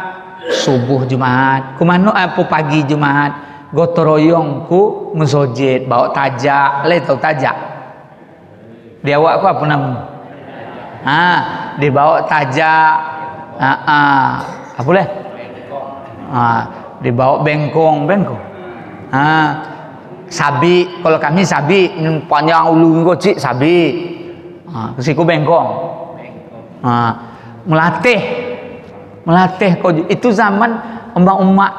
Speaker 1: subuh Jumat, kumano apa pagi Jumat, gotoroyongku mesojit bawa tajak, le tahu tajak? Dia awak aku apa nama? Dibawa tajak, apa leh? Dibawa bengkong. Sabi, kalau kami sabi, panjang ulu kocik sabi, kesiku bengkong. Melatih kau. Itu zaman emak-emak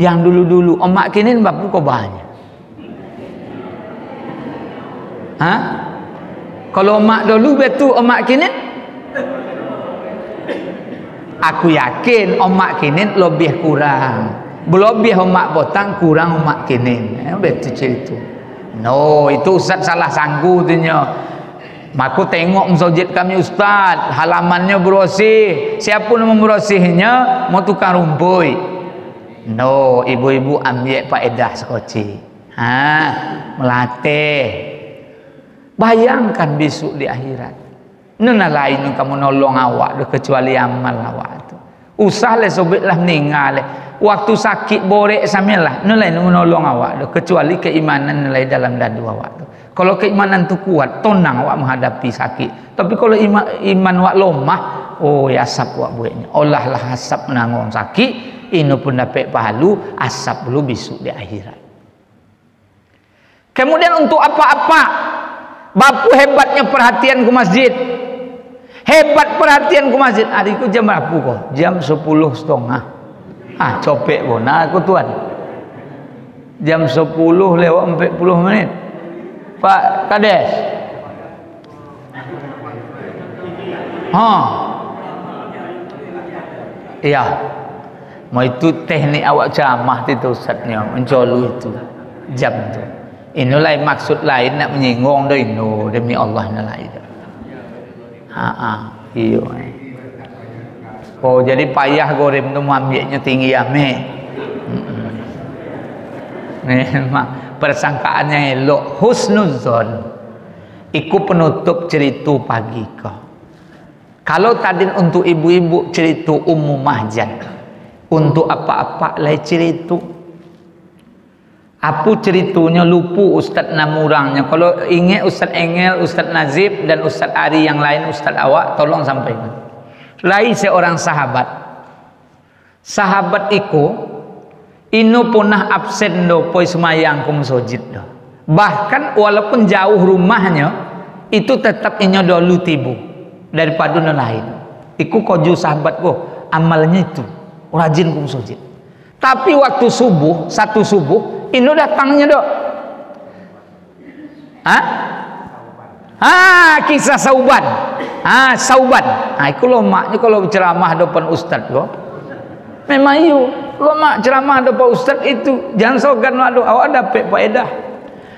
Speaker 1: yang dulu-dulu. Emak kini bapu kau banyak. Kalau emak dulu betul emak kini, aku yakin emak kini lebih kurang. Lebih emak botang kurang emak kini. Betul itu. No, itu ustaz salah sanggu tunya. Aku tengok masjid kami ustaz, halamannya bersih. Siapa yang membersihnya? Mau tukang rumput. No, ibu-ibu ambil faedah sekoci. Melatih. Bayangkan besok di akhirat. Nona lain kamu nolong awak kecuali amal awak tu. Usah le sobitlah meninggal. Waktu sakit borek samilah. Nona lain menolong awak kecuali keimanan nilai dalam dadu awak tu. Kalau keimanan tu kuat, tonang awak menghadapi sakit. Tapi kalau iman awak lemah, oh ya asap awak buatnya. Olahlah asap menanggung sakit, ini pun dapat pahalu, asap dulu besok di akhirat. Kemudian untuk apa-apa, bapu hebatnya perhatian ke masjid. Hebat perhatian ke masjid. Adikku jam berapa kok? Jam 10:30. Copek bona aku tuan. Jam 10 lewat 40 menit. Pak Kades. Iya. Mau itu teknik awak ceramah itu ustaznya mencolu itu jam tu. Ini lain maksud lain nak menyinggung dah ini demi Allah nak lain. Iyo. Oh jadi payah goreng tu ambilnya tinggi ambil. Memang persangkaannya elok, husnuzon. Iku penutup cerita pagi kau. Kalau tadi untuk ibu-ibu cerita Ummu Mahjan, untuk apa-apa lain cerita. Apa ceritanya lupa Ustaz namurangnya. Kalau ingat Ustaz Engel, Ustaz Nazib dan Ustaz Ari yang lain, Ustaz awak tolong sampaikan. Lain seorang sahabat. Sahabat iku ino punah absen do poi semayang kum sojid do. Bahkan walaupun jauh rumahnya itu tetap inyo dulu tibu daripada no lain. Iku koju sahabat ko amalnya itu rajin kum sojid. Tapi waktu subuh, satu subuh ino datangnya dok. Kisah Sauban. Sauban. Iku lo maknya kalau ceramah depan ustaz kok. Memang iyo, lo mak ceramah depan ustaz itu jangan sogan lo awak dapat faedah.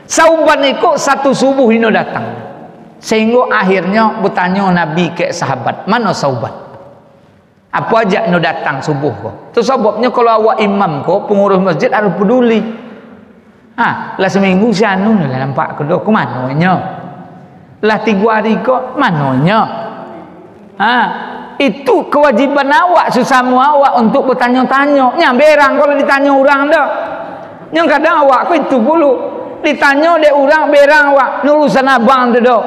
Speaker 1: Sauban iku satu subuh ino datang. Sehingga akhirnya bertanya Nabi ke sahabat, mana Sauban? Apa aja ino datang subuh kok. Itu sebabnya kalau awak imam kok pengurus masjid harus peduli. Lah seminggu sianu lah nampak kedua ke mananya. Lah 3 hari kok mananya. Itu kewajiban awak sesama awak untuk bertanya-tanya. Nya berang kalau ditanya orang dah. Yang kadang awak kok itu dulu ditanya dek orang berang awak nurusan abang tu dah.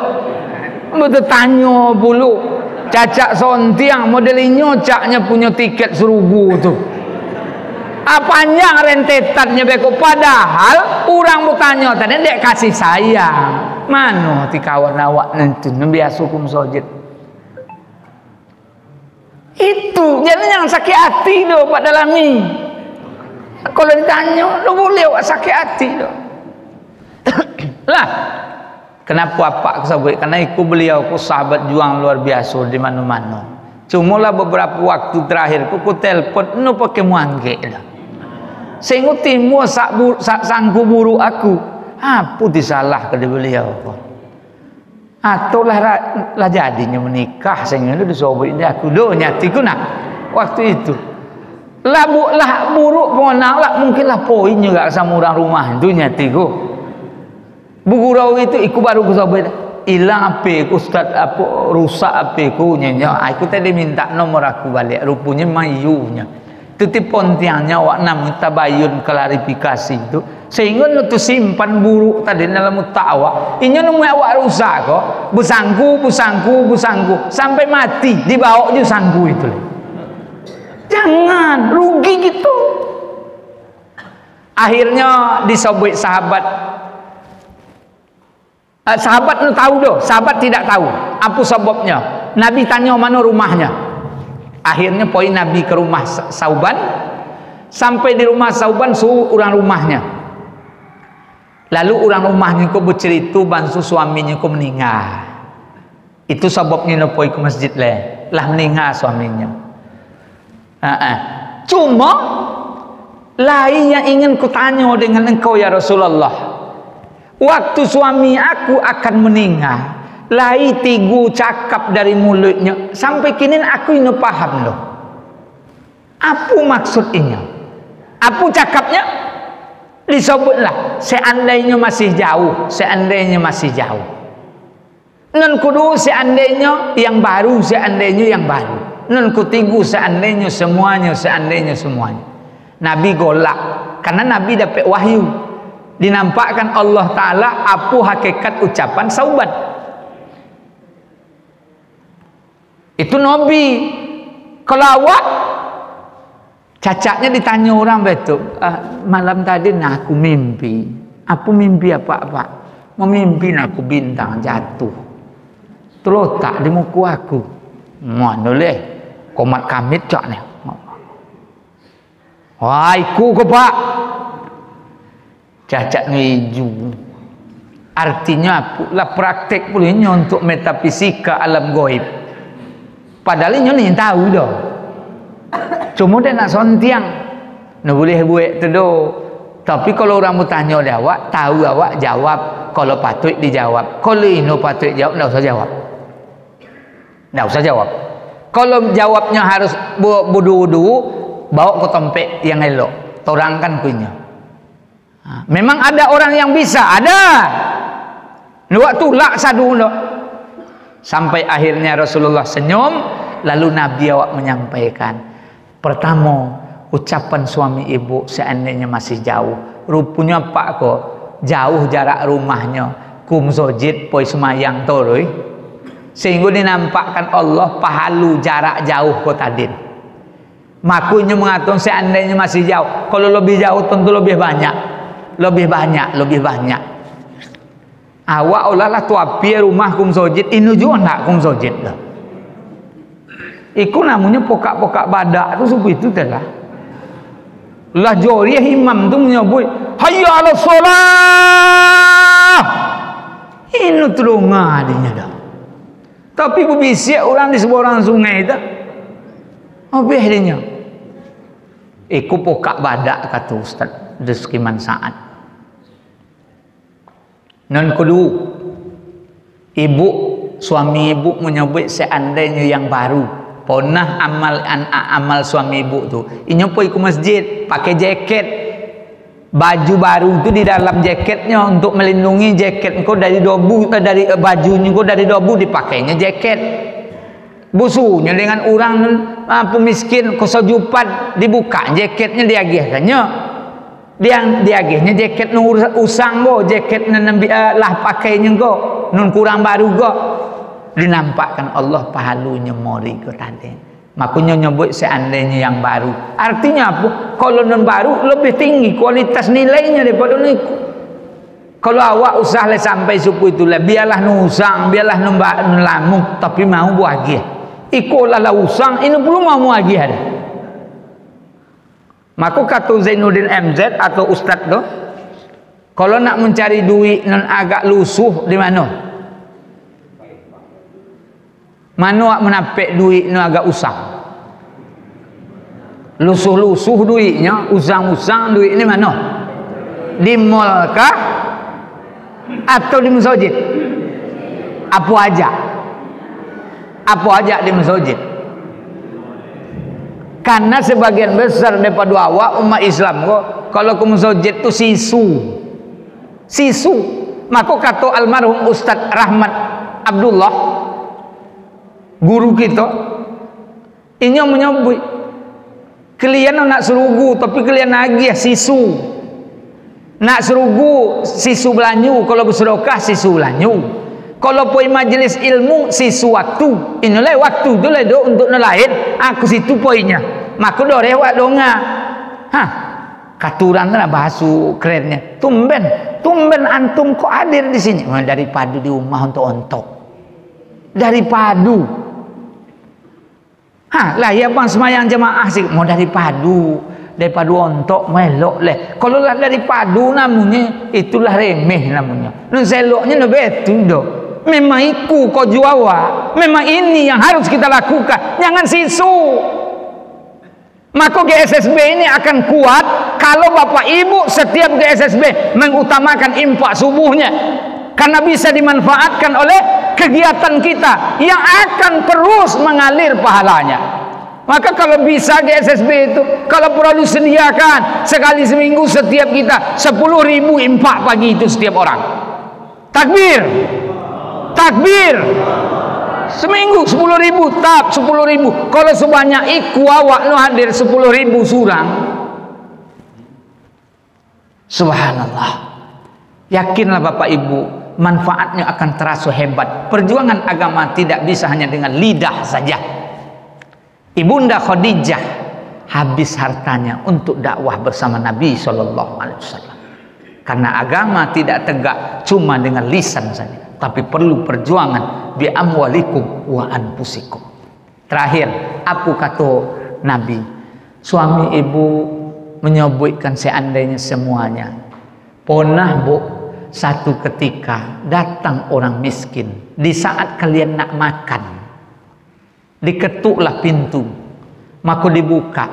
Speaker 1: Betul tanya dulu. Cacak sontiang modelnya caknya punya tiket serugu tu. Apanya rentetannya beko padahal orang bertanya tadi dek kasih sayang. Mano ti kawan awak nanti biasa hukum sojid. Itu jadi yang sakit hati do Pak Dalami. Kalau ditanya lo boleh awak sakit hati do. Lah kenapa apa kesabut? Karena iku beliau ku sahabat juang luar biasa di mana-mana. Cuma lah beberapa waktu terakhir ku telpon no pakai muangge dah. Sehingga timur sangku buru aku. Apa disalah ke beliau kok? Atau lah jadinya menikah sehingga itu disobek dia aku do nyatiku nak waktu itu. Lah buruk pengenal lah mungkin lah poin juga sama orang rumah itu nyatiku. Bugurau itu iku baru ku sobek hilang apa ustaz apa rusak apa ku nyanyi. Aku tadi minta nomor aku balik rupanya mayunya. Itu pontiangnya awak nam tabayun klarifikasi itu sehingga itu simpan buruk tadi dalam mutak awak ini nemu awak rusak kok busangku sampai mati dibawa je sangku itu. Jangan rugi gitu. Akhirnya disobek sahabat tahu doh, sahabat tidak tahu apa sebabnya. Nabi tanya mana rumahnya. Akhirnya poin Nabi ke rumah Sauban. Sampai di rumah Sauban suruh orang rumahnya. Lalu orang rumahnya kok bercerita bansu suaminya kok meninggal. Itu sebabnya poin ke masjid lah meninggal suaminya. Cuma lain yang ingin kutanya dengan engkau ya Rasulullah. Waktu suami aku akan meninggal, lai tigu cakap dari mulutnya sampai kini aku ini paham loh. Apa maksudnya? Apa cakapnya? Disebutlah seandainya masih jauh, non kudu seandainya yang baru, non kutigu seandainya semuanya. Nabi golak karena Nabi dapat wahyu, dinampakkan Allah Ta'ala apa hakikat ucapan Sauban. Itu Nabi. Kalau awak cacaknya ditanya orang betul, malam tadi aku mimpi. Apa mimpi apa? Memimpi aku bintang jatuh terletak di muka aku. Mana leh komat kamit cak ni. Wah, iku ke pak cacat ngeju. Artinya apa? Lah praktek pulihnya untuk metafisika alam goib. Padahal ini tahu dah. Cuma dia nak sontiang. Nak boleh buat tu do. Tapi kalau orang bertanya oleh awak, tahu awak jawab. Kalau patut dijawab. Kalau ino patut jawab, tidak usah jawab. Tidak usah jawab. Kalau jawabnya harus budu-budu, bawa ke tempat yang elok. Torangkan kuenya. Memang ada orang yang bisa, ada. Waktu lak sadu no. Sampai akhirnya Rasulullah senyum, lalu Nabi awak menyampaikan, pertama, ucapan suami ibu seandainya masih jauh, rupanya pak kok jauh jarak rumahnya, kum zojid poi semayang toroi, sehingga dinampakkan Allah pahalu jarak jauh kok tadin. Makunya mengatur seandainya masih jauh, kalau lebih jauh tentu lebih banyak. Awak olalah tuapi rumah kum zojid, ini juga nak kum zojid lah. Iku namanya pokak-pokak badak tu subuh itu telah. Lah joriah imam tu menyebut hayya ala solah. Ini terunga adanya dah. Tapi berbisik orang di seberang sungai tu. Apa adanya? Iku pokak badak kata Ustaz Rizki Mansaat. Non kedua, suami ibu menyebut seandainya yang baru pernah amal suami ibu tu, ini pergi ke masjid pakai jaket, baju baru tu di dalam jaketnya untuk melindungi jaket kau dari debu, dari bajunya kau dari debu dipakainya jaket. Busunya dengan orang pemiskin kesejupan dibuka jaketnya diagihkannya. Diagihnya jaket nu usang go, jaket lah pakainya go, nun kurang baru go. Dinampakkan Allah pahalunya mori ke tadi. Makanya nyebut seandainya yang baru. Artinya apa? Kalau non baru lebih tinggi kualitas nilainya daripada niku. Kalau awak usah le sampai suku itu le, biarlah nu usang, biarlah nu lamung, tapi mau buagih. Ikolah la usang, ini belum mau agih ada. Maka kata Zainuddin MZ atau Ustaz tu, kalau nak mencari duit non agak lusuh di mana? Mana menapik duit non agak usang? Lusuh-lusuh duitnya, usang-usang duit ni mana? Di mall kah? Atau di masjid? Apa aja? Apa aja di masjid? Karena sebagian besar daripada awak umat Islam kok kalau ke masjid tu sisu. Maka kata almarhum Ustaz Rahmat Abdullah guru kita, ini menyebut kalian nak serugu tapi kalian agih sisu. Nak serugu sisu belanyu, kalau bersedekah sisu belanyu. Kalau poi majlis ilmu sisu waktu, inilah waktu tu lah untuk nelayan. Aku situ poinya. Maka do rewak donga. Katuran lah bahasu kerennya. Tumben antum kok hadir di sini. Daripada di rumah untuk daripada. Lah ya bang semayang jemaah sih mau daripada untuk melok leh. Kalau lah daripada namanya itulah remeh namanya. Nun seloknya lebih betul do. Memang iku kau juawa. Memang ini yang harus kita lakukan. Jangan sisu. Maka GSSB ini akan kuat kalau bapak ibu setiap GSSB mengutamakan infak subuhnya. Karena bisa dimanfaatkan oleh kegiatan kita yang akan terus mengalir pahalanya. Maka kalau bisa GSSB itu, kalau perlu sediakan sekali seminggu setiap kita 10.000 infak pagi itu setiap orang. Takbir. Seminggu 10.000, tap 10.000. Kalau sebanyak iku awak nu hadir 10.000 surang. Subhanallah. Yakinlah Bapak Ibu, manfaatnya akan terasa hebat. Perjuangan agama tidak bisa hanya dengan lidah saja. Ibunda Khadijah habis hartanya untuk dakwah bersama Nabi SAW. Karena agama tidak tegak cuma dengan lisan saja, tapi perlu perjuangan bi amwalikum wa anfusikum. Terakhir, apa kata Nabi? Suami ibu menyebutkan seandainya semuanya. Pernah bu, satu ketika datang orang miskin di saat kalian nak makan, diketuklah pintu, maka dibuka,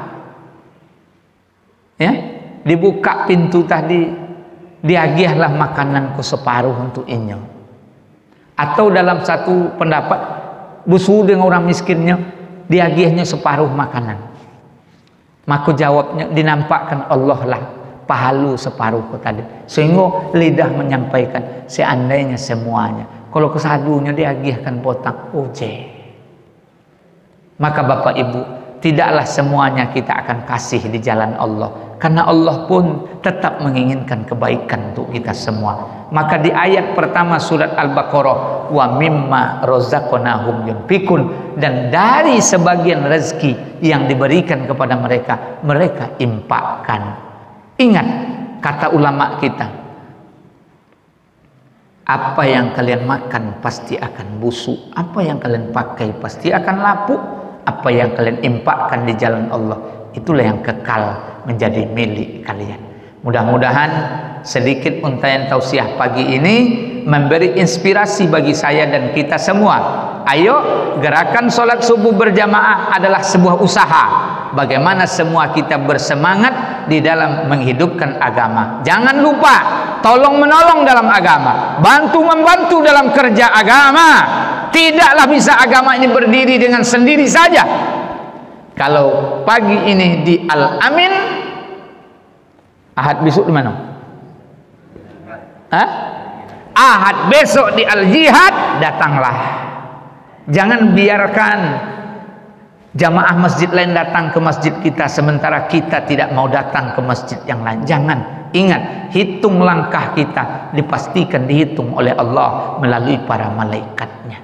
Speaker 1: ya, dibuka pintu tadi, diagihlah makananku separuh untuk inyo. Atau dalam satu pendapat, busu dengan orang miskinnya, diagihnya separuh makanan. Maka jawabnya, dinampakkan Allah lah pahalu separuhku tadi. Sehingga lidah menyampaikan, seandainya semuanya. Kalau kesadunya diagihkan potong, maka Bapak Ibu, tidaklah semuanya kita akan kasih di jalan Allah, karena Allah pun tetap menginginkan kebaikan untuk kita semua. Maka di ayat pertama surat Al-Baqarah, wa mimma razaqnahum yunfikun, dan dari sebagian rezeki yang diberikan kepada mereka, mereka infakkan. Ingat kata ulama kita, apa yang kalian makan pasti akan busuk, apa yang kalian pakai pasti akan lapuk, apa yang kalian infakkan di jalan Allah, itulah yang kekal menjadi milik kalian. Mudah-mudahan sedikit untayan tausiah pagi ini memberi inspirasi bagi saya dan kita semua. Ayo, gerakan sholat subuh berjamaah adalah sebuah usaha. Bagaimana semua kita bersemangat di dalam menghidupkan agama. Jangan lupa tolong menolong dalam agama, bantu membantu dalam kerja agama. Tidaklah bisa agama ini berdiri dengan sendiri saja. Kalau pagi ini di Al-Amin, Ahad besok di mana? Ahad besok di Al-Jihad, datanglah. Jangan biarkan jamaah masjid lain datang ke masjid kita sementara kita tidak mau datang ke masjid yang lain. Jangan. Ingat, hitung langkah kita dipastikan dihitung oleh Allah melalui para malaikatnya.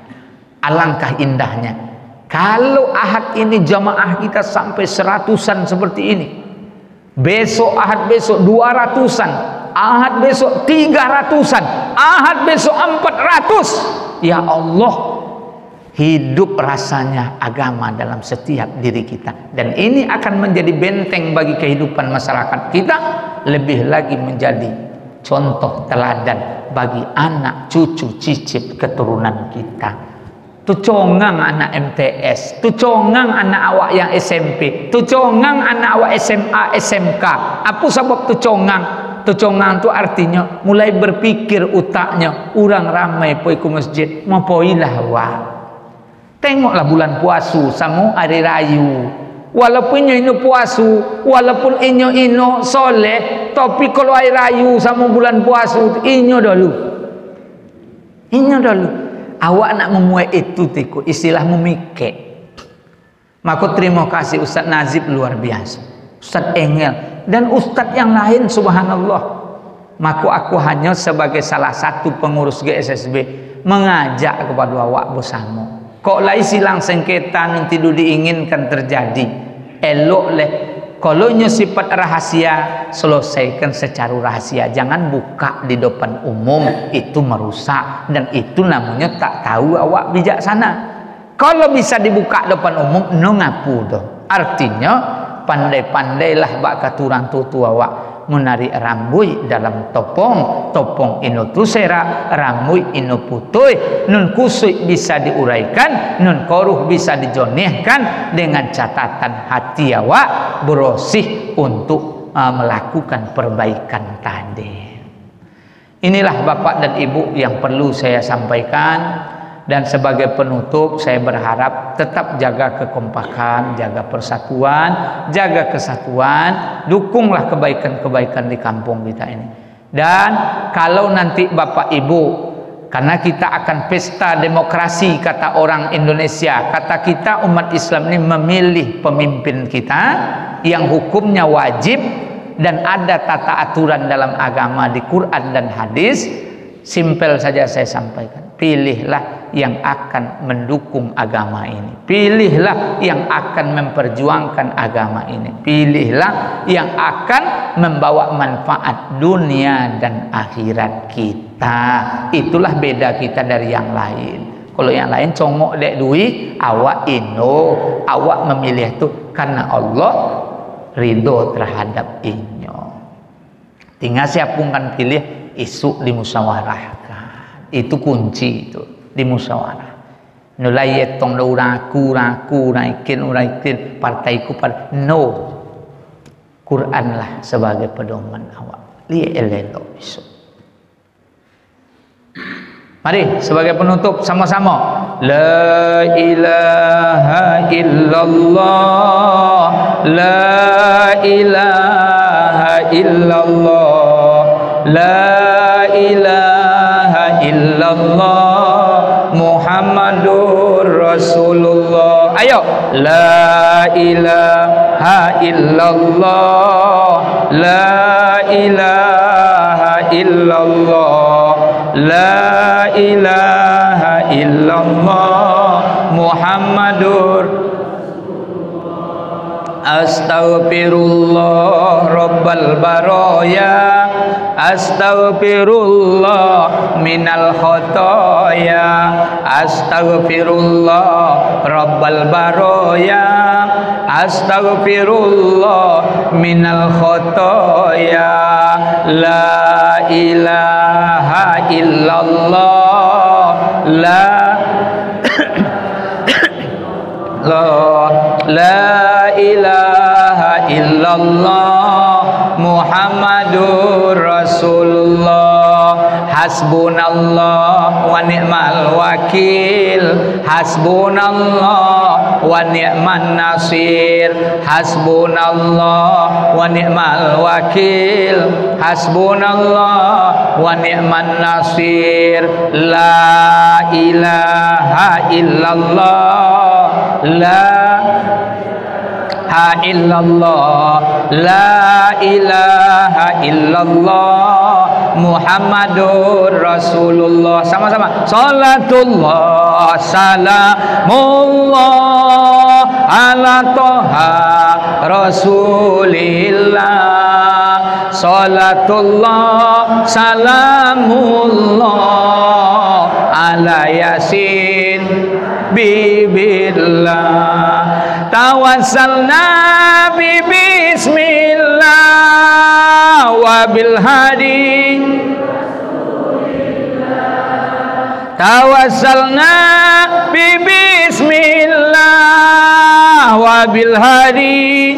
Speaker 1: Alangkah indahnya kalau Ahad ini jamaah kita sampai 100-an seperti ini. Besok Ahad besok 200-an, Ahad besok 300-an, Ahad besok 400. Ya Allah, hidup rasanya agama dalam setiap diri kita, dan ini akan menjadi benteng bagi kehidupan masyarakat kita, lebih lagi menjadi contoh teladan bagi anak, cucu, cicit keturunan kita. Tu congang anak MTS, tu congang anak awak yang SMP, tu congang anak awak SMA, SMK. Apa sebab tu congang? Tu congang tu artinya mulai berpikir utaknya, orang ramai pergi ke masjid, mau poilah wah. Tengoklah bulan puasa sama hari rayu. Walaupun inyo puasa, walaupun inyo soleh, tapi kalau hari rayu sama bulan puasa, inyo dulu. Inyo dulu. Awak nak memuai itu tiku, istilah memikir. Maka terima kasih Ustaz Nazib luar biasa, Ustaz Engel dan Ustaz yang lain, subhanallah. Maka aku hanya sebagai salah satu pengurus GSSB mengajak kepada awak bersama. Kok lai silang sengketa nanti diinginkan terjadi, elok leh. Kalau nyo sifat rahasia, selesaikan secara rahasia. Jangan buka di depan umum, itu merusak, dan itu namanya tak tahu awak bijaksana. Kalau bisa dibuka depan umum, no ngapu dong. Artinya pandai-pandailah bak katuran tutu awak menarik rambut dalam topong ino tusera, rambut ino putih, nun kusuk bisa diuraikan, nun koruh bisa dijonehkan, dengan catatan hati awak bersih untuk melakukan perbaikan tadi. Inilah Bapak dan Ibu yang perlu saya sampaikan. Dan sebagai penutup, saya berharap tetap jaga kekompakan, jaga persatuan, jaga kesatuan, dukunglah kebaikan-kebaikan di kampung kita ini. Dan kalau nanti Bapak Ibu, karena kita akan pesta demokrasi kata orang Indonesia, kata kita umat Islam ini memilih pemimpin kita yang hukumnya wajib dan ada tata aturan dalam agama di Quran dan hadis. Simpel saja saya sampaikan, pilihlah yang akan mendukung agama ini, pilihlah yang akan memperjuangkan agama ini, pilihlah yang akan membawa manfaat dunia dan akhirat kita. Itulah beda kita dari yang lain. Kalau yang lain congok dek duit, awak awak memilih itu karena Allah ridho terhadap inyo. Tinggal siapkan pilih, isu dimusyawarahkan. Itu kunci itu, dimusyawarah. Nulai tong raku raikin partaiku no. Quranlah sebagai pedoman awak. Li elelo iso. Mari sebagai penutup sama-sama. La ilaha illallah, la ilaha illallah, la ilaha illallah, Muhammadur Rasulullah. Ayo, la ilaha illallah, la ilaha illallah, la ilaha illallah, Muhammadur Astaghfirullah Rabbal baraya, astaghfirullah minal khotoya, astaghfirullah Rabbal baraya, astaghfirullah minal khotoya, la ilaha illallah, la ilaha illallah, Muhammadur Rasulullah. Hasbunallah wa ni'mal wakil, hasbunallah wa ni'man nasir, hasbunallah wa ni'mal wakil, hasbunallah wa ni'man nasir. La ilaha illallah, la ilaha illallah, la ilaha illallah, Muhammadur Rasulullah. Sama-sama. Salatullah salamullah ala toha Rasulillah. Salatullah salamullah ala Yasin bibillah. Tawassalna bi bismillah wa bil hadi, tawassalna bi bismillah wa bil hadi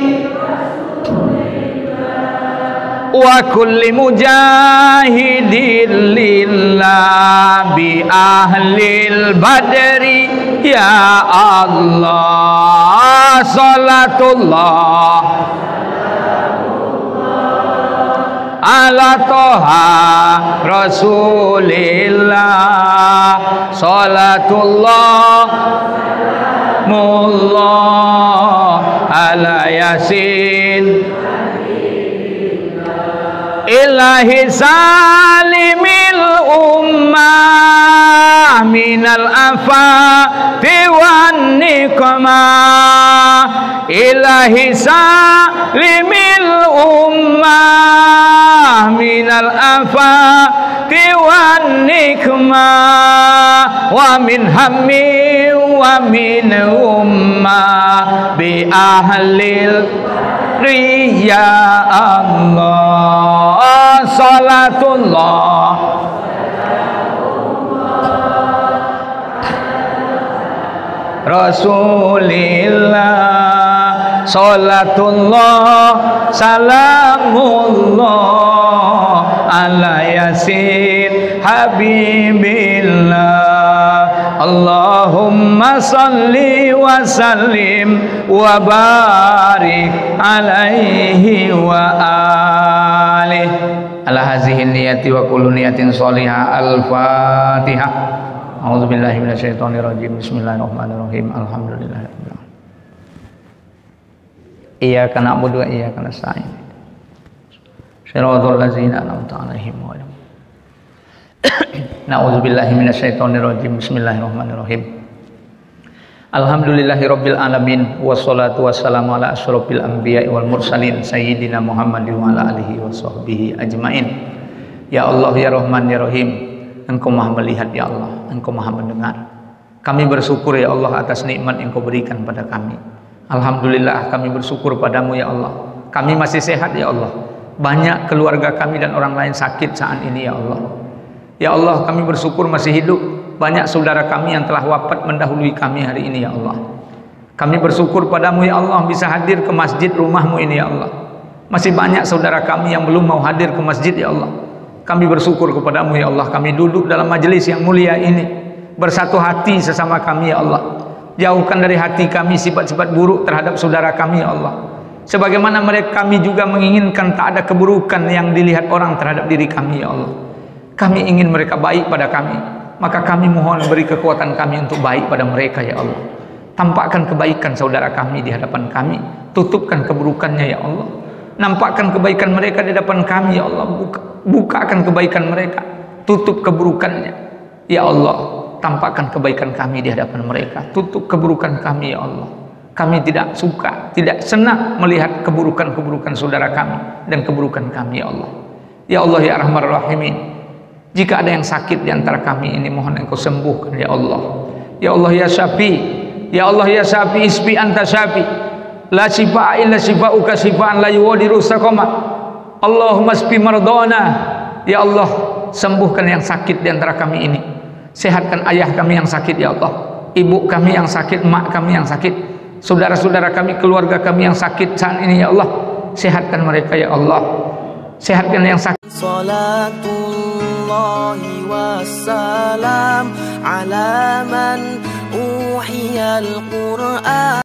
Speaker 1: wa kulli mujahidin lillah bi ahlil badri ya Allah. Salatullah ala toha Rasulillah. Salatullah mullah ala Yasin ilahi salimil ummah minal afati wan niqmah, ilahi salimil ummah minal afati wan nikmah, wa min hammi wa min ummah bi ahlil riya Allah. Salatullah Rasulillah. Salatullah salamullah ala Yasin habibillah. Allahumma salli wa sallim wa barik alaihi wa alihi ala hazihi niyati wa kullu niyatin sholihah. Al-Fatihah. A'udzubillahi minasyaitonir rajim. Bismillahirrahmanirrahim. Alhamdulillahirabbil alamin. Iyyaka na'budu wa iyyaka nasta'in. Shiratal ladzina an'amta 'alaihim ghairil Na'udzubillahi minasyaitonir rajim. Bismillahirrahmanirrahim. Alhamdulillahirabbil alamin wassalatu wassalamu ala asyrofil anbiya'i wal mursalin sayyidina Muhammadin wa ala alihi washabbihi ajmain. Ya Allah ya Rahman ya Rahim, Engkau Maha melihat ya Allah, Engkau Maha mendengar. Kami bersyukur ya Allah atas nikmat yang Engkau berikan pada kami. Alhamdulillah kami bersyukur padamu ya Allah. Kami masih sehat ya Allah. Banyak keluarga kami dan orang lain sakit saat ini ya Allah. Ya Allah, kami bersyukur masih hidup. Banyak saudara kami yang telah wafat mendahului kami hari ini ya Allah. Kami bersyukur padamu ya Allah bisa hadir ke masjid rumahmu ini ya Allah. Masih banyak saudara kami yang belum mau hadir ke masjid ya Allah. Kami bersyukur kepadamu ya Allah. Kami duduk dalam majelis yang mulia ini bersatu hati sesama kami ya Allah. Jauhkan dari hati kami sifat-sifat buruk terhadap saudara kami ya Allah. Sebagaimana mereka kami juga menginginkan tak ada keburukan yang dilihat orang terhadap diri kami ya Allah. Kami ingin mereka baik pada kami, maka kami mohon beri kekuatan kami untuk baik pada mereka ya Allah. Tampakkan kebaikan saudara kami di hadapan kami, tutupkan keburukannya ya Allah. Nampakkan kebaikan mereka di hadapan kami ya Allah. Bukakan kebaikan mereka, tutup keburukannya ya Allah. Tampakkan kebaikan kami di hadapan mereka, tutup keburukan kami ya Allah. Kami tidak suka, tidak senang melihat keburukan-keburukan saudara kami dan keburukan kami ya Allah. Ya Allah ya Arhamar Rahimin, jika ada yang sakit di antara kami ini, mohon Engkau sembuhkan ya Allah. Ya Allah ya Syafi, ya Allah ya Syafi, isbi anta Syafi, la shifaa illa shifauka shifaan la yughadiru saqama. Allahumma isbi mardana. Ya Allah, sembuhkan yang sakit di antara kami ini. Sehatkan ayah kami yang sakit ya Allah, ibu kami yang sakit, mak kami yang sakit, saudara-saudara kami, keluarga kami yang sakit saat ini ya Allah. Sehatkan mereka ya Allah. Sehatkan yang sakit. Salatullahi wassalam ala man uhiyal Qur'an.